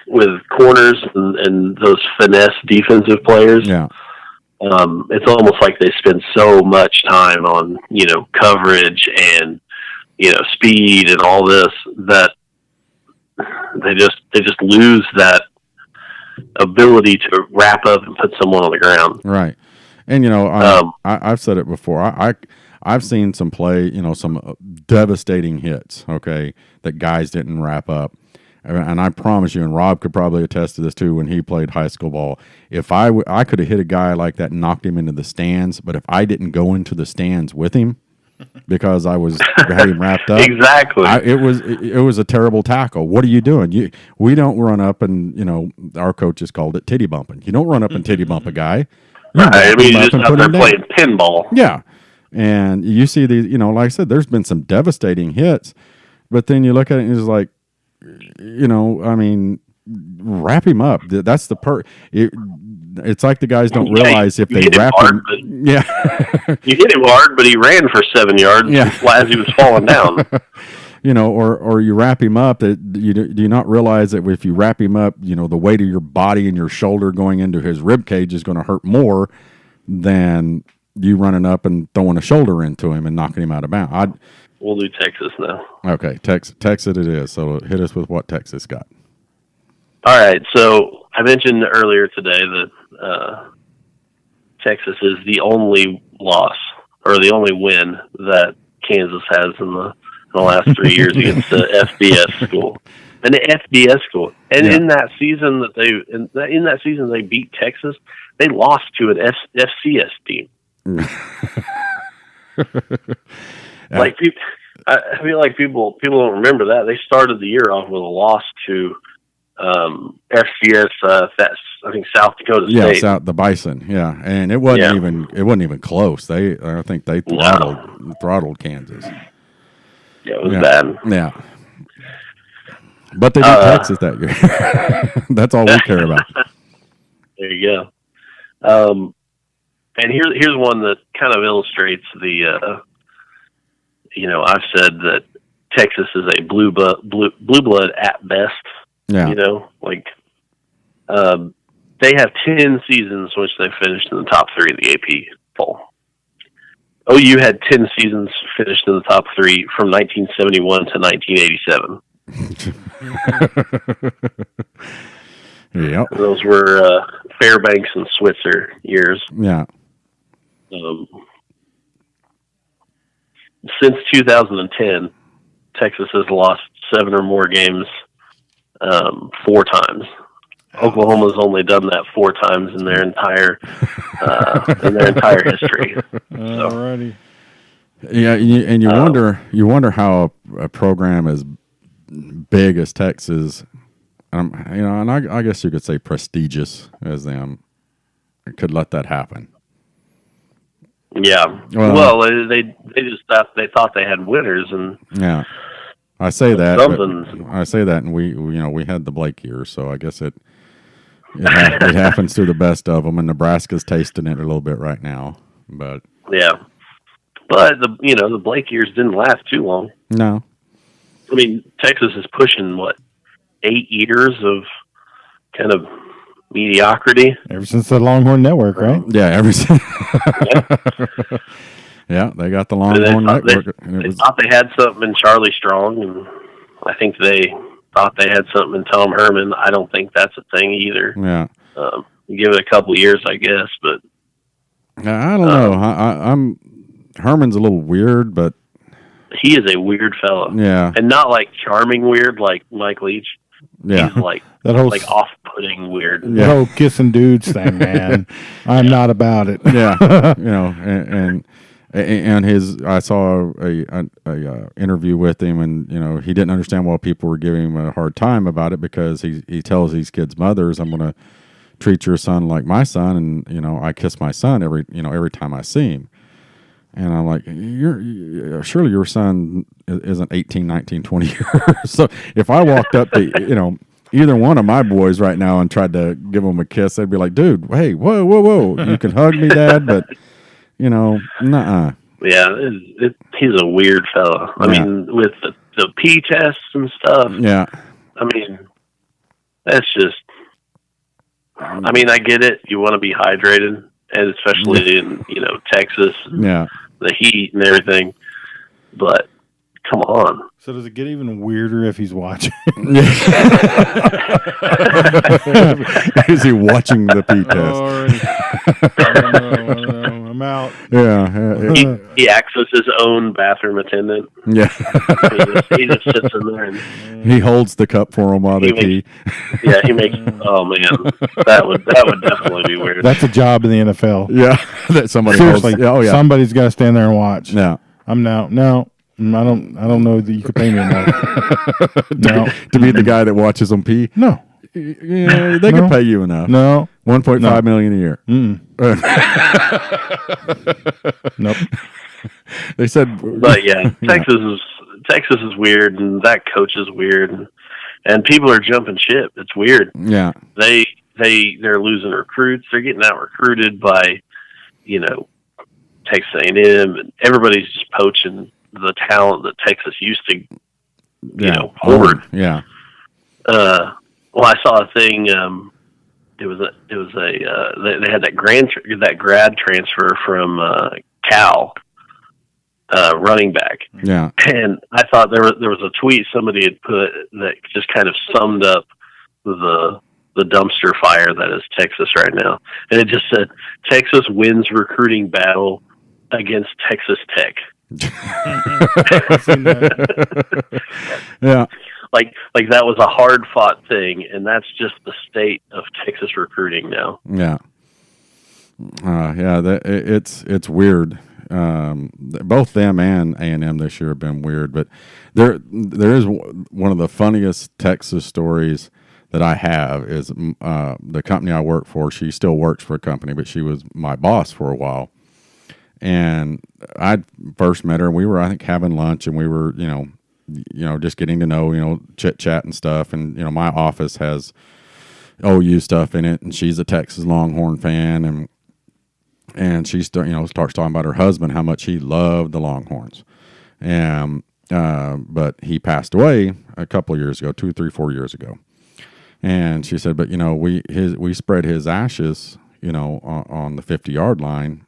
with corners and those finesse defensive players. Yeah. It's almost like they spend so much time on coverage and speed and all this that they just lose that ability to wrap up and put someone on the ground. Right. And I've said it before. I've seen some play, some devastating hits. Okay, that guys didn't wrap up. And I promise you, and Rob could probably attest to this too when he played high school ball. If I could have hit a guy like that and knocked him into the stands, but if I didn't go into the stands with him because I had him wrapped up, exactly, it was a terrible tackle. What are you doing? We don't run up and our coaches called it titty bumping. You don't run up and titty bump a guy. Right. You're just out there playing pinball. Yeah, and you see these. Like I said, there's been some devastating hits, but then you look at it and it's like. I mean, wrap him up. That's the it's like the guys don't realize if they wrap him. Yeah, you hit him hard, but he ran for 7 yards as he was falling down. Or you wrap him up. Do you not realize that if you wrap him up, the weight of your body and your shoulder going into his rib cage is going to hurt more than you running up and throwing a shoulder into him and knocking him out of bounds. We'll do Texas now. Okay, Texas it is. So hit us with what Texas got. All right. So I mentioned earlier today that Texas is the only loss or the only win that Kansas has in the last 3 years against the FBS school. And the FBS school. And in that season they beat Texas, they lost to an FCS team. I feel like people don't remember that. They started the year off with a loss to FCS, I think South Dakota State. Yeah, the Bison. Yeah, and it wasn't even close. I think they throttled Kansas. Yeah, it was bad. Yeah, but they beat Texas that year. That's all we care about. There you go. And here's one that kind of illustrates the. I've said that Texas is a blue blood at best. Yeah. They have 10 seasons which they finished in the top 3 of the AP poll. OU had 10 seasons finished in the top 3 from 1971 to 1987. Yep. Those were Fairbanks and Switzer years. Yeah. Since 2010, Texas has lost 7 or more games 4 times. Oklahoma's only done that 4 times in their entire history. So. Alrighty. Yeah, and you wonder how a program as big as Texas, and I guess you could say prestigious as them, could let that happen. Yeah. Well, they just thought they had winners, and yeah. I say that, and we had the Blake year, so I guess it happens to the best of them, and Nebraska's tasting it a little bit right now, but but the Blake years didn't last too long. No, I mean Texas is pushing 8 years of kind of mediocrity ever since the Longhorn Network, right? Yeah, ever since. Yeah, they got the Longhorn Network. They thought they had something in Charlie Strong, and I think they thought they had something in Tom Herman. I don't think that's a thing either. Yeah. Give it a couple of years, I guess, but I don't know. Herman's a little weird, but he is a weird fellow. Yeah, and not like charming weird like Mike Leach. Yeah, he's like that whole off-putting weird. The whole kissing dudes thing, man. I'm not about it. Yeah, and I saw a interview with him, and he didn't understand why people were giving him a hard time about it, because he tells these kids' mothers, "I'm going to treat your son like my son," and I kiss my son every time I see him. And I'm like, surely your son isn't 18, 19, 20 years. So if I walked up to, either one of my boys right now and tried to give him a kiss, they'd be like, dude, hey, whoa. You can hug me, Dad, but, nuh-uh. Yeah, he's a weird fellow. I mean, with the pee tests and stuff. Yeah. I mean, that's just, I get it. You want to be hydrated, and especially in, Texas. Yeah. The heat and everything, but come on. So does it get even weirder if he's watching? Is he watching the pee test? I'm out. Yeah. He acts as his own bathroom attendant. Yeah. He just sits in there and he holds the cup for him while they pee. Yeah, he makes. Oh man, that would definitely be weird. That's a job in the NFL. Yeah, that somebody seriously. Holds, oh yeah, somebody's got to stand there and watch. Yeah, I don't know that you could pay me enough. to be the guy that watches them pee. No. Yeah, they could pay you enough. No. $1.5 million a year. Nope. They said, but yeah, Texas is weird, and that coach is weird. And and people are jumping ship. It's weird. Yeah. They're losing recruits. They're getting out recruited by, Texas A&M, and everybody's just poaching the talent that Texas used to, hoard. Yeah. Well, I saw a thing. They had that grad transfer from Cal, running back. Yeah. And I thought there was a tweet somebody had put that just kind of summed up the dumpster fire that is Texas right now. And it just said, Texas wins recruiting battle against Texas Tech. Yeah. Like that was a hard fought thing, and that's just the state of Texas recruiting now. Yeah. It's weird. Both them and A&M this year have been weird, but there is one of the funniest Texas stories that I have is the company I work for. She still works for a company, but she was my boss for a while. And I first met her, and we were, I think, having lunch, and we were, just getting to know, chit chat and stuff. And, my office has OU stuff in it, and she's a Texas Longhorn fan. And she starts talking about her husband, how much he loved the Longhorns. And, but he passed away a couple of years ago, 2, 3, 4 years ago. And she said, but, we spread his ashes, on the 50-yard line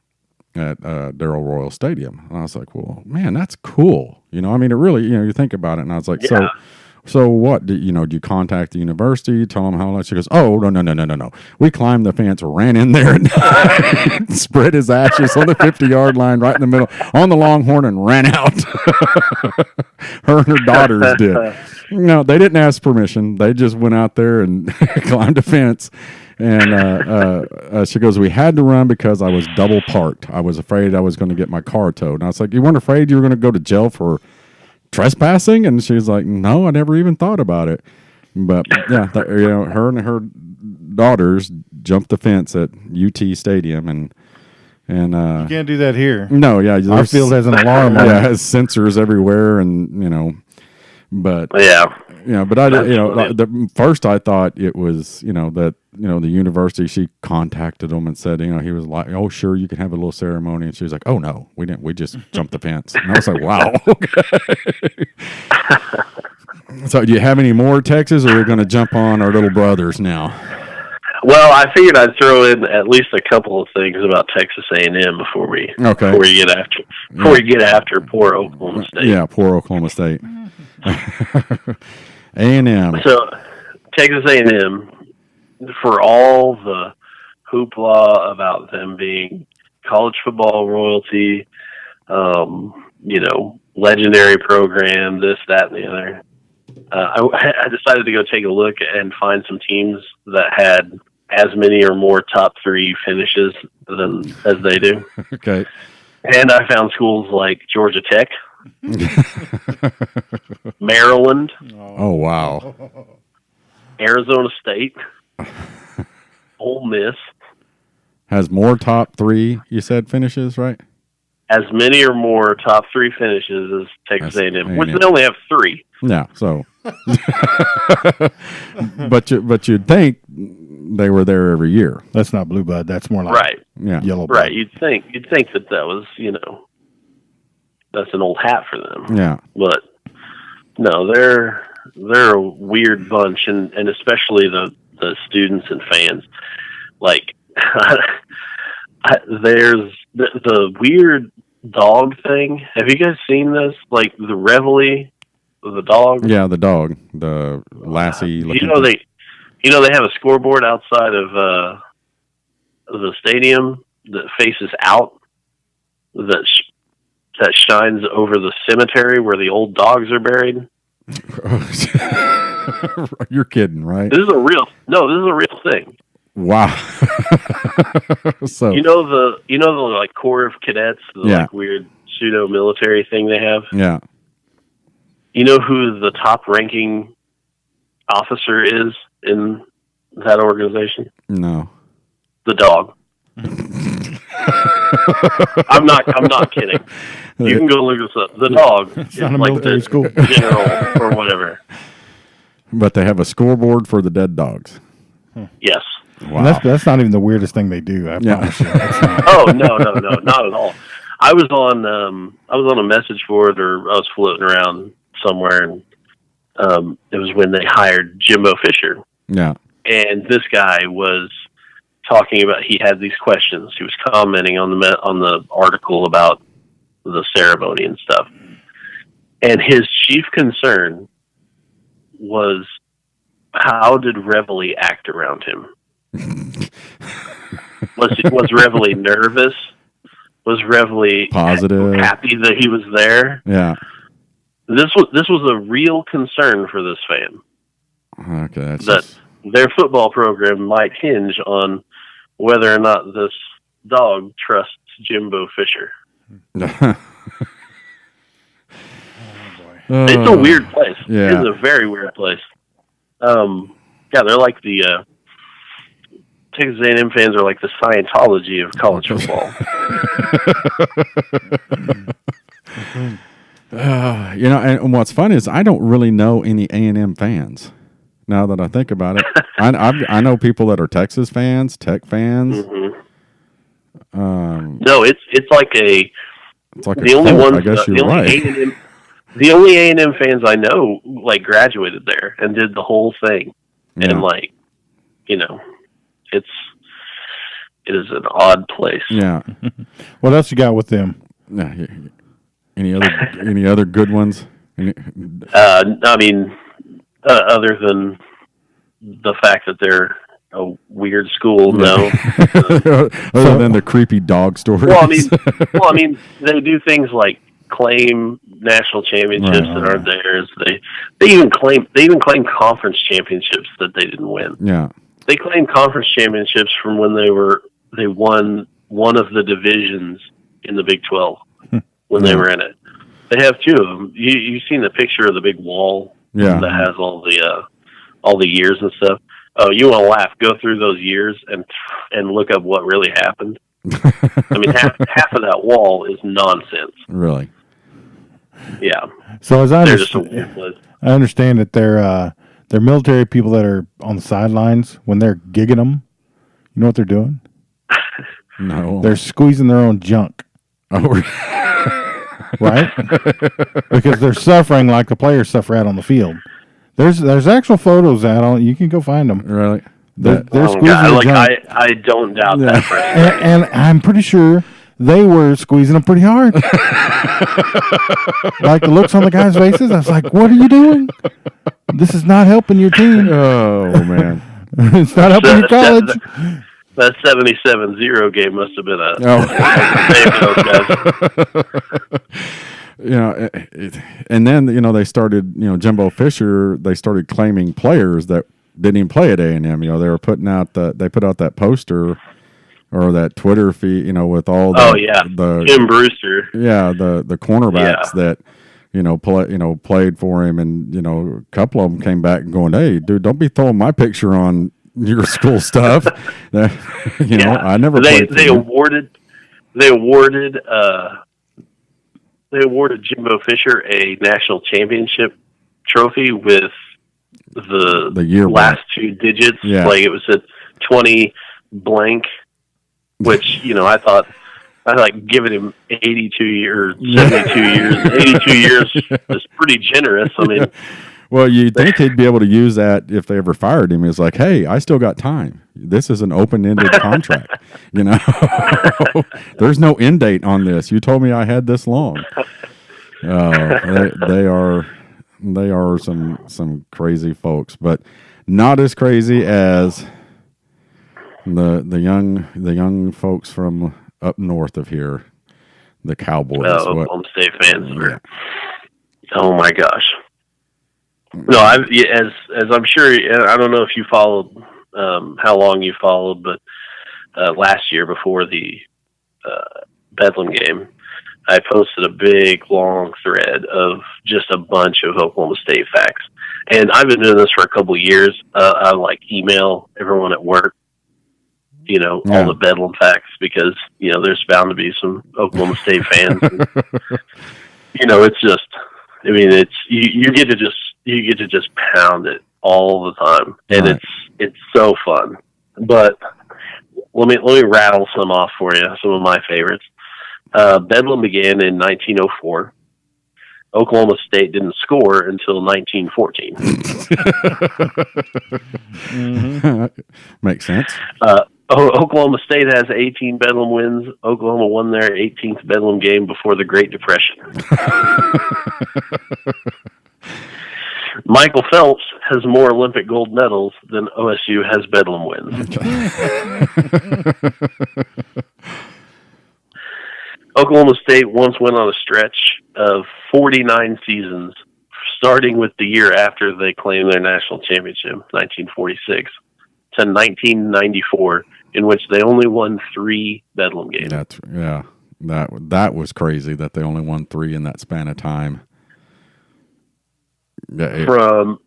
at Darrell Royal Stadium. And I was like, well, man, that's cool. It really, you think about it. And I was like, yeah. So what? Do you contact the university, tell them how much? She goes, oh, no. We climbed the fence, ran in there, and spread his ashes on the 50-yard line right in the middle on the Longhorn and ran out. Her and her daughters did. No, they didn't ask permission. They just went out there and climbed a fence. And she goes, we had to run because I was double parked. I was afraid I was going to get my car towed. And I was like, you weren't afraid you were going to go to jail for trespassing? And she's like, no, I never even thought about it. But yeah, her and her daughters jumped the fence at UT Stadium, and you can't do that here. No, yeah, our field has an alarm. Yeah, it has sensors everywhere, and but yeah, but I the first I thought it was that the university, she contacted him and said he was like, oh sure, you can have a little ceremony, and she was like, oh no, we didn't, we just jumped the fence. And I was like, wow. Okay. So do you have any more Texas, or are we going to jump on our little brothers now? Well, I figured I'd throw in at least a couple of things about Texas A&M before we get after poor Oklahoma State. Yeah, poor Oklahoma State. A&M. So Texas A&M, for all the hoopla about them being college football royalty, legendary program, this, that, and the other, I decided to go take a look and find some teams that had as many or more top 3 finishes as they do. Okay. And I found schools like Georgia Tech, Maryland. Oh, wow. Arizona State, Ole Miss. Has more top 3, you said, finishes, right? As many or more top 3 finishes as Texas A&M, which they only have 3. Yeah, so. but you'd think they were there every year. That's not blue blood. That's more like yellow blood. Right. You'd think that was, that's an old hat for them. Yeah. But no, they're a weird bunch, and especially the students and fans. Like, there's the weird dog thing. Have you guys seen this? Like the reveille of the dog? Yeah, the dog, the Lassie. They have a scoreboard outside of the stadium that faces out that shines over the cemetery where the old dogs are buried. You're kidding, right? This is a real thing. Wow. So the like Corps of Cadets, the like weird pseudo military thing they have. Yeah. You know who the top ranking officer is in that organization? No. The dog. I'm not kidding. You can go look this up. The dog is not a like military school general or whatever. But they have a scoreboard for the dead dogs. Yes. Wow. And that's not even the weirdest thing they do. I promise you. Oh no, not at all. I was on a message board, or I was floating around somewhere, and it was when they hired Jimbo Fisher. Yeah. And this guy was talking about, he had these questions. He was commenting on the article about the ceremony and stuff. And his chief concern was, how did Reveille act around him? Was Reveille nervous? Was Reveille positive, happy that he was there? Yeah. This was a real concern for this fan. Okay, their football program might hinge on whether or not this dog trusts Jimbo Fisher. It's a weird place. Yeah. It's a very weird place. Yeah, they're like the Texas A&M fans are like the Scientology of college football. And what's fun is I don't really know any A&M fans. Now that I think about it, I know people that are Texas fans, Tech fans. Mm-hmm. No, it's like the only cult, ones. I guess you're right. The only A&M fans I know like graduated there and did the whole thing, and like, it is an odd place. Yeah. What else you got with them? Yeah. Any other good ones? I mean, other than the fact that they're a weird school, no. Other than the creepy dog stories. Well, I mean, they do things like claim national championships that aren't theirs. They even claim conference championships that they didn't win. Yeah. They claim conference championships from when they won one of the divisions in the Big 12 when they were in it. They have two of them. You've seen the picture of the big wall that has all the years and stuff. Oh, you want to laugh? Go through those years and look up what really happened. I mean, half of that wall is nonsense. Really? Yeah. So as I understand that they're military people that are on the sidelines when they're gigging them. You know what they're doing? No. They're squeezing their own junk. Oh, right? Because they're suffering like the players suffer out on the field. There's actual photos out on. You can go find them. Really? They're squeezing their junk. I don't doubt that. For and I'm pretty sure they were squeezing them pretty hard. Like the looks on the guys' faces, I was like, "What are you doing? This is not helping your team." Oh man, it's not helping your college. That 77-0 game must have been and then they started, Jimbo Fisher. They started claiming players that didn't even play at A&M. They were putting out they put out that poster or that Twitter feed, with all the Jim Brewster. Yeah, the cornerbacks that played for him, and a couple of them came back and going, "Hey, dude, don't be throwing my picture on your school stuff." I never played. They awarded Jimbo Fisher a national championship trophy with the year last two digits. Yeah. Like it was a 20 blank, which I thought giving him 82 years, 72 years, 82 years is pretty generous. I mean, well, you'd think he'd be able to use that if they ever fired him. It's like, hey, I still got time. This is an open-ended contract. There's no end date on this. You told me I had this long. They are some crazy folks, but not as crazy as the young folks from up north of here, the Cowboys. Oklahoma State fans. Oh my gosh. No, as I'm sure, I don't know if you followed, how long you followed, but last year before the Bedlam game, I posted a big, long thread of just a bunch of Oklahoma State facts. And I've been doing this for a couple of years. I email everyone at work, all the Bedlam facts, because, there's bound to be some Oklahoma State fans. And, it's just, you get to just pound it all the time, and Right. it's so fun. But let me rattle some off for you. Some of my favorites. Bedlam began in 1904. Oklahoma State didn't score until 1914. Makes sense. Oklahoma State has 18 Bedlam wins. Oklahoma won their 18th Bedlam game before the Great Depression. Michael Phelps has more Olympic gold medals than OSU has Bedlam wins. Oklahoma State once went on a stretch of 49 seasons, starting with the year after they claimed their national championship, 1946, to 1994, in which they only won 3 Bedlam games. That was crazy that they only won 3 in that span of time. From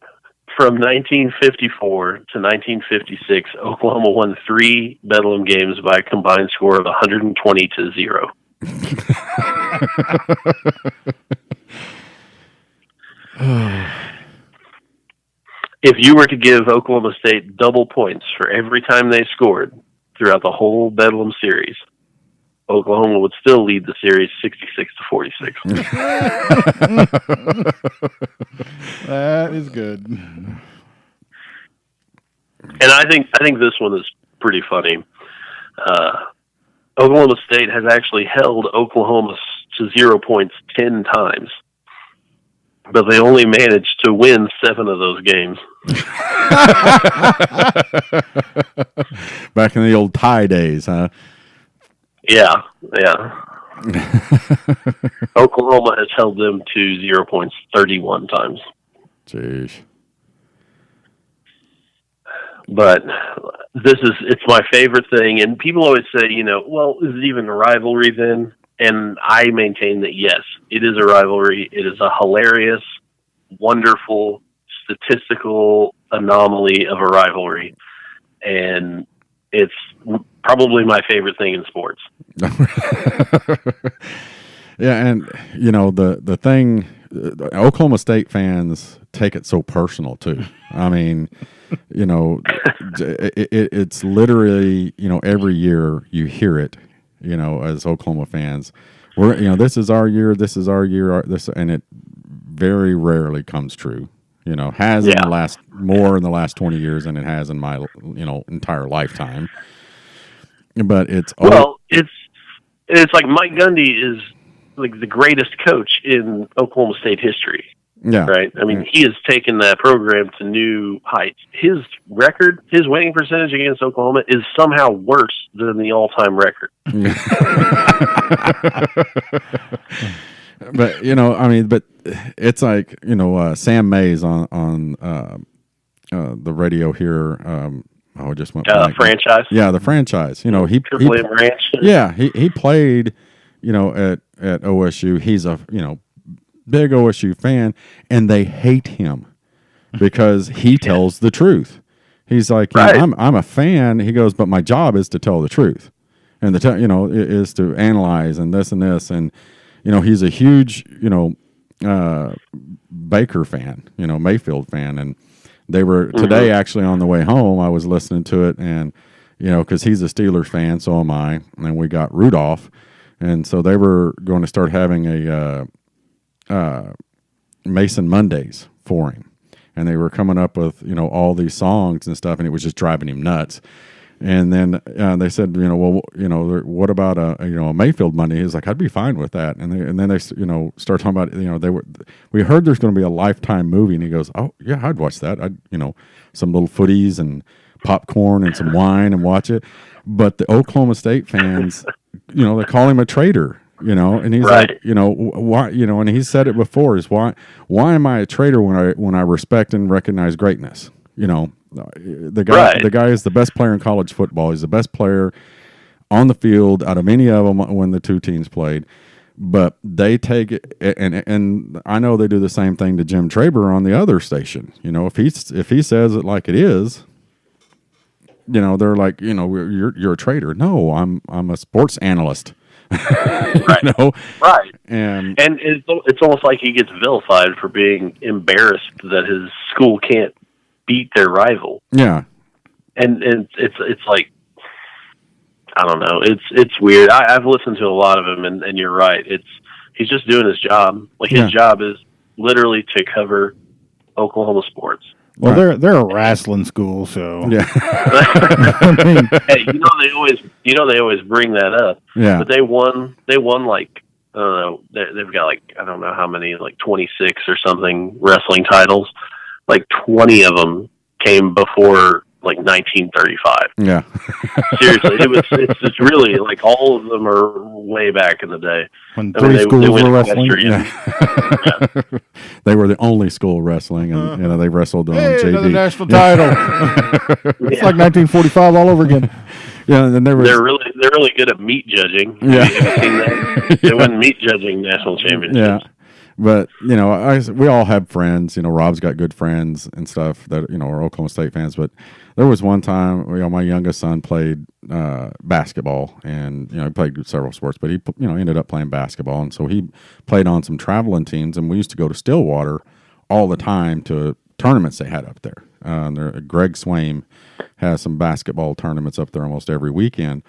1954 to 1956, Oklahoma won 3 Bedlam games by a combined score of 120-0. If you were to give Oklahoma State double points for every time they scored throughout the whole Bedlam series, Oklahoma would still lead the series 66-46. That is good. And I think this one is pretty funny. Oklahoma State has actually held Oklahoma to 0 points 10 times, but they only managed to win 7 of those games. Back in the old tie days, huh? Yeah. Oklahoma has held them to 0 points 31 times. Jeez. But it's my favorite thing. And people always say, well, is it even a rivalry then? And I maintain that, yes, it is a rivalry. It is a hilarious, wonderful, statistical anomaly of a rivalry. And it's probably my favorite thing in sports. Yeah, and the thing, Oklahoma State fans take it so personal too. I mean, it's literally, every year you hear it, as Oklahoma fans, this is our year, and it very rarely comes true. Has in the last 20 years than it has in my, entire lifetime. But it's like Mike Gundy is like the greatest coach in Oklahoma State history. Yeah. Right. I mean, he has taken that program to new heights. His winning percentage against Oklahoma is somehow worse than the all-time record. But but it's like Sam Mays on the radio here. I just went franchise. Yeah, the franchise. He Triple M Ranch. Yeah, he played. At OSU. He's a big OSU fan, and they hate him because he tells the truth. He's like, right. I'm a fan. He goes, but my job is to tell the truth, and is to analyze and this, and he's a huge Baker fan, Mayfield fan, and they were today actually on the way home. I was listening to it, and because he's a Steelers fan, so am I, and we got Rudolph, and so they were going to start having a Mason Mondays for him, and they were coming up with all these songs and stuff, and it was just driving him nuts. And then they said, what about a Mayfield Monday? He's like, I'd be fine with that. And then they start talking about we heard there's going to be a Lifetime movie, and he goes, oh yeah, I'd watch that. I'd some little footies and popcorn and some wine and watch it. But the Oklahoma State fans, they call him a traitor. And he's right. like, why, and he's said it before, is why am I a traitor when I respect and recognize greatness? The guy is the best player in college football. He's the best player on the field out of any of them when the two teams played. But they take it, and I know they do the same thing to Jim Traber on the other station. If he says it like it is, they're like, you're a traitor. No, I'm a sports analyst. Right. Right. And it's almost like he gets vilified for being embarrassed that his school can't beat their rival. Yeah. And it's like, I don't know. It's weird. I've listened to a lot of him, and you're right. He's just doing his job. Like his job is literally to cover Oklahoma sports. Well, they're a wrestling school, so yeah. I mean, Hey, they always bring that up. Yeah. But they won like, I don't know. They've got like, I don't know how many, like 26 or something wrestling titles. Like 20 of them came before like 1935. Yeah. Seriously, it's really like all of them are way back in the day. When schools were wrestling. Yeah. They were the only school wrestling, and they wrestled on JV. Another national title. It's like 1945 all over again. Yeah, and they're really good at meat judging. Yeah. Have you seen that? They won meat judging national championships. Yeah. But, we all have friends. Rob's got good friends and stuff that, are Oklahoma State fans. But there was one time, my youngest son played basketball. And, he played several sports. But he, ended up playing basketball. And so he played on some traveling teams. And we used to go to Stillwater all the time to tournaments they had up there. Greg Swaim has some basketball tournaments up there almost every weekend.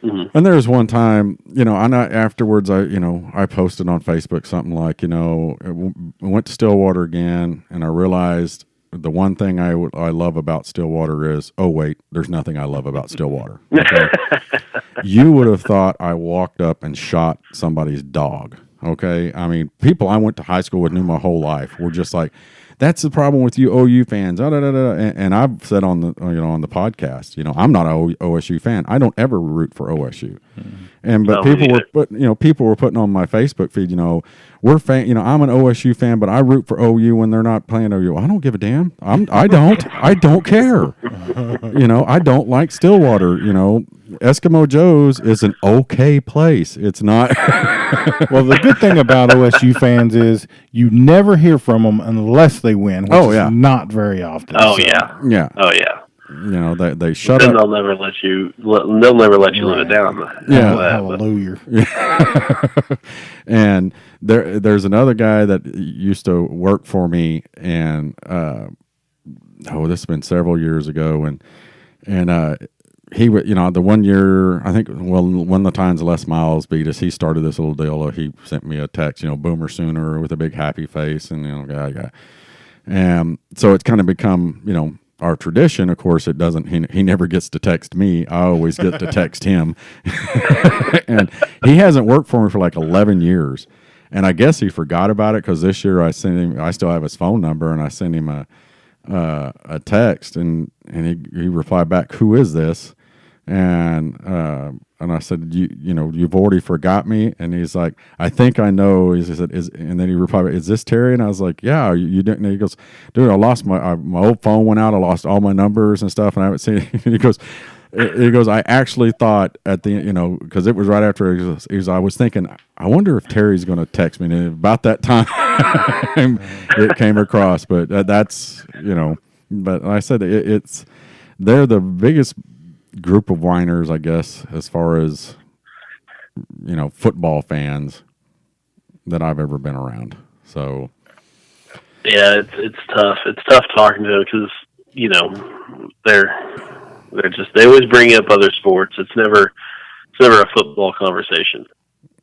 Mm-hmm. And there was one time, afterwards, I posted on Facebook something like, I went to Stillwater again, and I realized the one thing I love about Stillwater is, oh, wait, there's nothing I love about Stillwater. Okay? You would have thought I walked up and shot somebody's dog. Okay? I mean, people I went to high school with, knew my whole life, were just like, that's the problem with you OU fans. And I've said on the on the podcast, I'm not an OSU fan. I don't ever root for OSU. Mm-hmm. But people were putting on my Facebook feed, we're fan. I'm an OSU fan, but I root for OU when they're not playing OU. I don't give a damn. I don't care. I don't like Stillwater. Eskimo Joe's is an okay place. It's not. Well, the good thing about OSU fans is you never hear from them unless they win, which is not very often. Oh, so. Yeah. Oh, yeah. They shut up. They'll never let you. They'll never let you live it down. Yeah, hallelujah. And there's another guy that used to work for me, and this has been several years ago, and he would, the one year, I think, when the times Les Miles beat us, he started this little deal. He sent me a text, Boomer Sooner, with a big happy face, and and so it's kind of become, our tradition. Of course, it doesn't. He never gets to text me. I always get to text him, and he hasn't worked for me for like 11 years, and I guess he forgot about it because this year I sent him. I still have his phone number, and I sent him a text, and he replied back, "Who is this?" And I said, you've already forgot me. And he's like, I think I know. He said, and then he replied, is this Terry? And I was like, yeah, you didn't. And he goes, dude, I lost my old phone went out. I lost all my numbers and stuff. And I haven't seen it. He goes, I actually thought at the, because it was right after I was thinking, I wonder if Terry's going to text me. And about that time it came across, but that's, but I said, they're the biggest group of whiners, I guess, as far as football fans that I've ever been around. So yeah, it's tough. It's tough talking to them because they always bring up other sports. It's never a football conversation.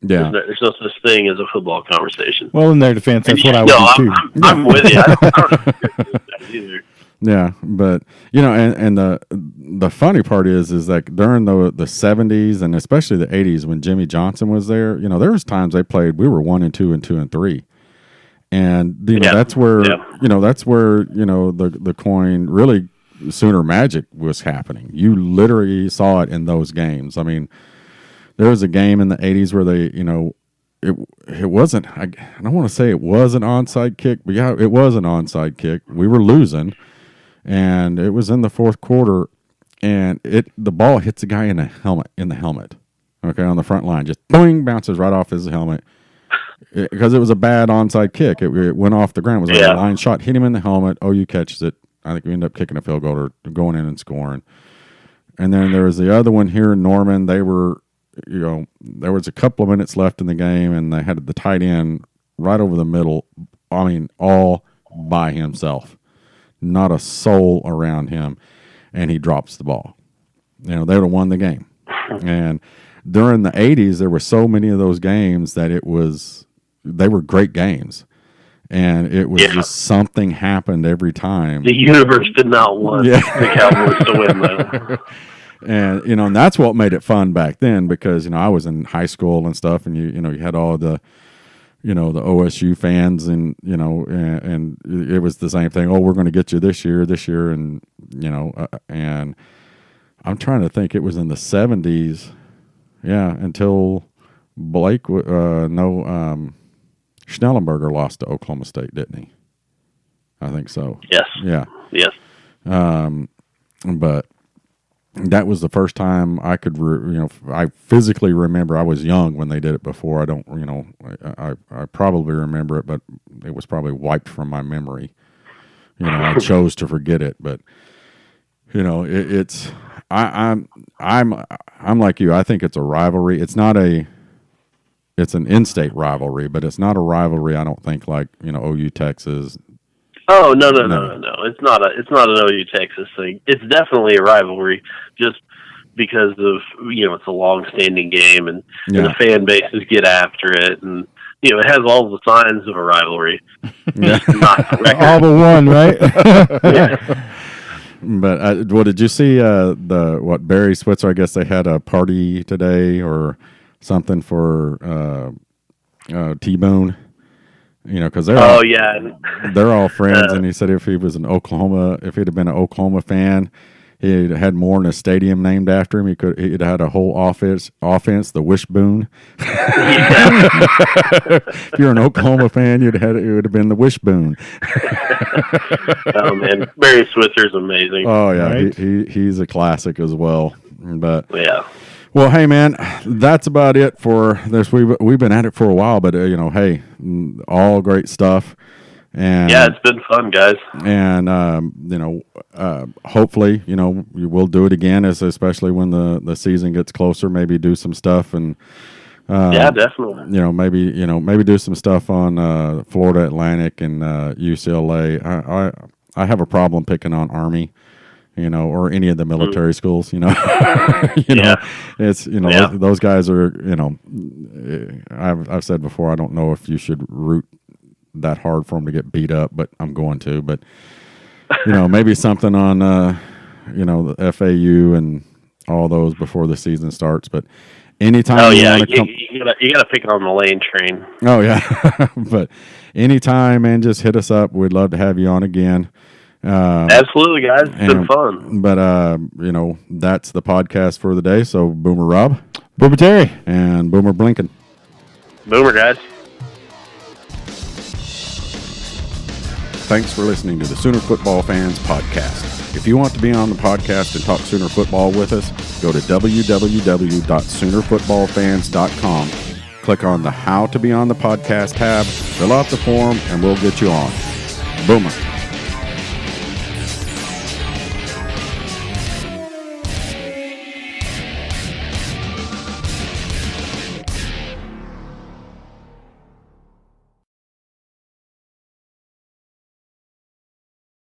Yeah, there's no such thing as a football conversation. Well, in their defense, that's what I would do too. I'm with you. I don't agree with that either. Yeah, but and the funny part is that during the 70s and especially the 80s when Jimmy Johnson was there, there was times they played. We were 1-2 and 2-3, and that's where the coin really Sooner magic was happening. You literally saw it in those games. I mean, there was a game in the 80s where they it wasn't. I don't want to say it was an onside kick, but yeah, it was an onside kick. We were losing. And it was in the fourth quarter, and the ball hits the guy in the helmet, okay, on the front line, just boing, bounces right off his helmet, because it was a bad onside kick. It went off the ground. It was like a line shot, hit him in the helmet. OU catches it. I think we ended up kicking a field goal or going in and scoring. And then there was the other one here in Norman. They were, there was a couple of minutes left in the game, and they had the tight end right over the middle. I mean, all by himself. not a soul around him, and he drops the ball. They would have won the game. And during the 80s, there were so many of those games that they were great games. And it was just something happened every time. The universe did not want the Cowboys to win, though. And, and that's what made it fun back then, because, I was in high school and stuff, and you had all the, the OSU fans, and, and it was the same thing. Oh, we're going to get you this year. And, and I'm trying to think, it was in the 70s. Yeah. Until Schnellenberger lost to Oklahoma State, didn't he? I think so. Yes. Yeah. Yes. But that was the first time I could, I physically remember. I was young when they did it before. I don't, I probably remember it, but it was probably wiped from my memory. I chose to forget it, but it's. I'm like you. I think it's a rivalry. It's an in-state rivalry, but it's not a rivalry. I don't think like OU Texas. Oh no! It's not an OU Texas thing. It's definitely a rivalry, just because of it's a long-standing game, and the fan bases get after it, and it has all the signs of a rivalry. Just not the record. All but one, right? Yeah. But did you see Barry Switzer? I guess they had a party today or something for T-Bone. Because they're all friends, and he said if he'd been an Oklahoma fan, he'd had more in a stadium named after him. He'd had a whole offense, the Wishbone. If you're an Oklahoma fan, it would have been the Wishbone. Oh man, Barry Switzer's amazing. Oh yeah, right? he's a classic as well. But yeah. Well, hey, man, that's about it for this. We've been at it for a while, but, hey, all great stuff. And yeah, it's been fun, guys. And, hopefully, we'll do it again, especially when the season gets closer, maybe do some stuff. And, yeah, definitely. Maybe do some stuff on Florida Atlantic and UCLA. I have a problem picking on Army. Or any of the military schools, it's, those guys are, I've said before, I don't know if you should root that hard for them to get beat up, but I'm going to, but, maybe something on, the FAU and all those before the season starts, but anytime. You gotta pick on the lane train. Oh yeah. But anytime, man, just hit us up. We'd love to have you on again. Absolutely, guys. It's been fun. But, that's the podcast for the day. So, Boomer Rob. Boomer Terry. And Boomer Blinkin. Boomer, guys. Thanks for listening to the Sooner Football Fans Podcast. If you want to be on the podcast and talk Sooner football with us, go to www.soonerfootballfans.com. Click on the How to Be on the Podcast tab, fill out the form, and we'll get you on. Boomer.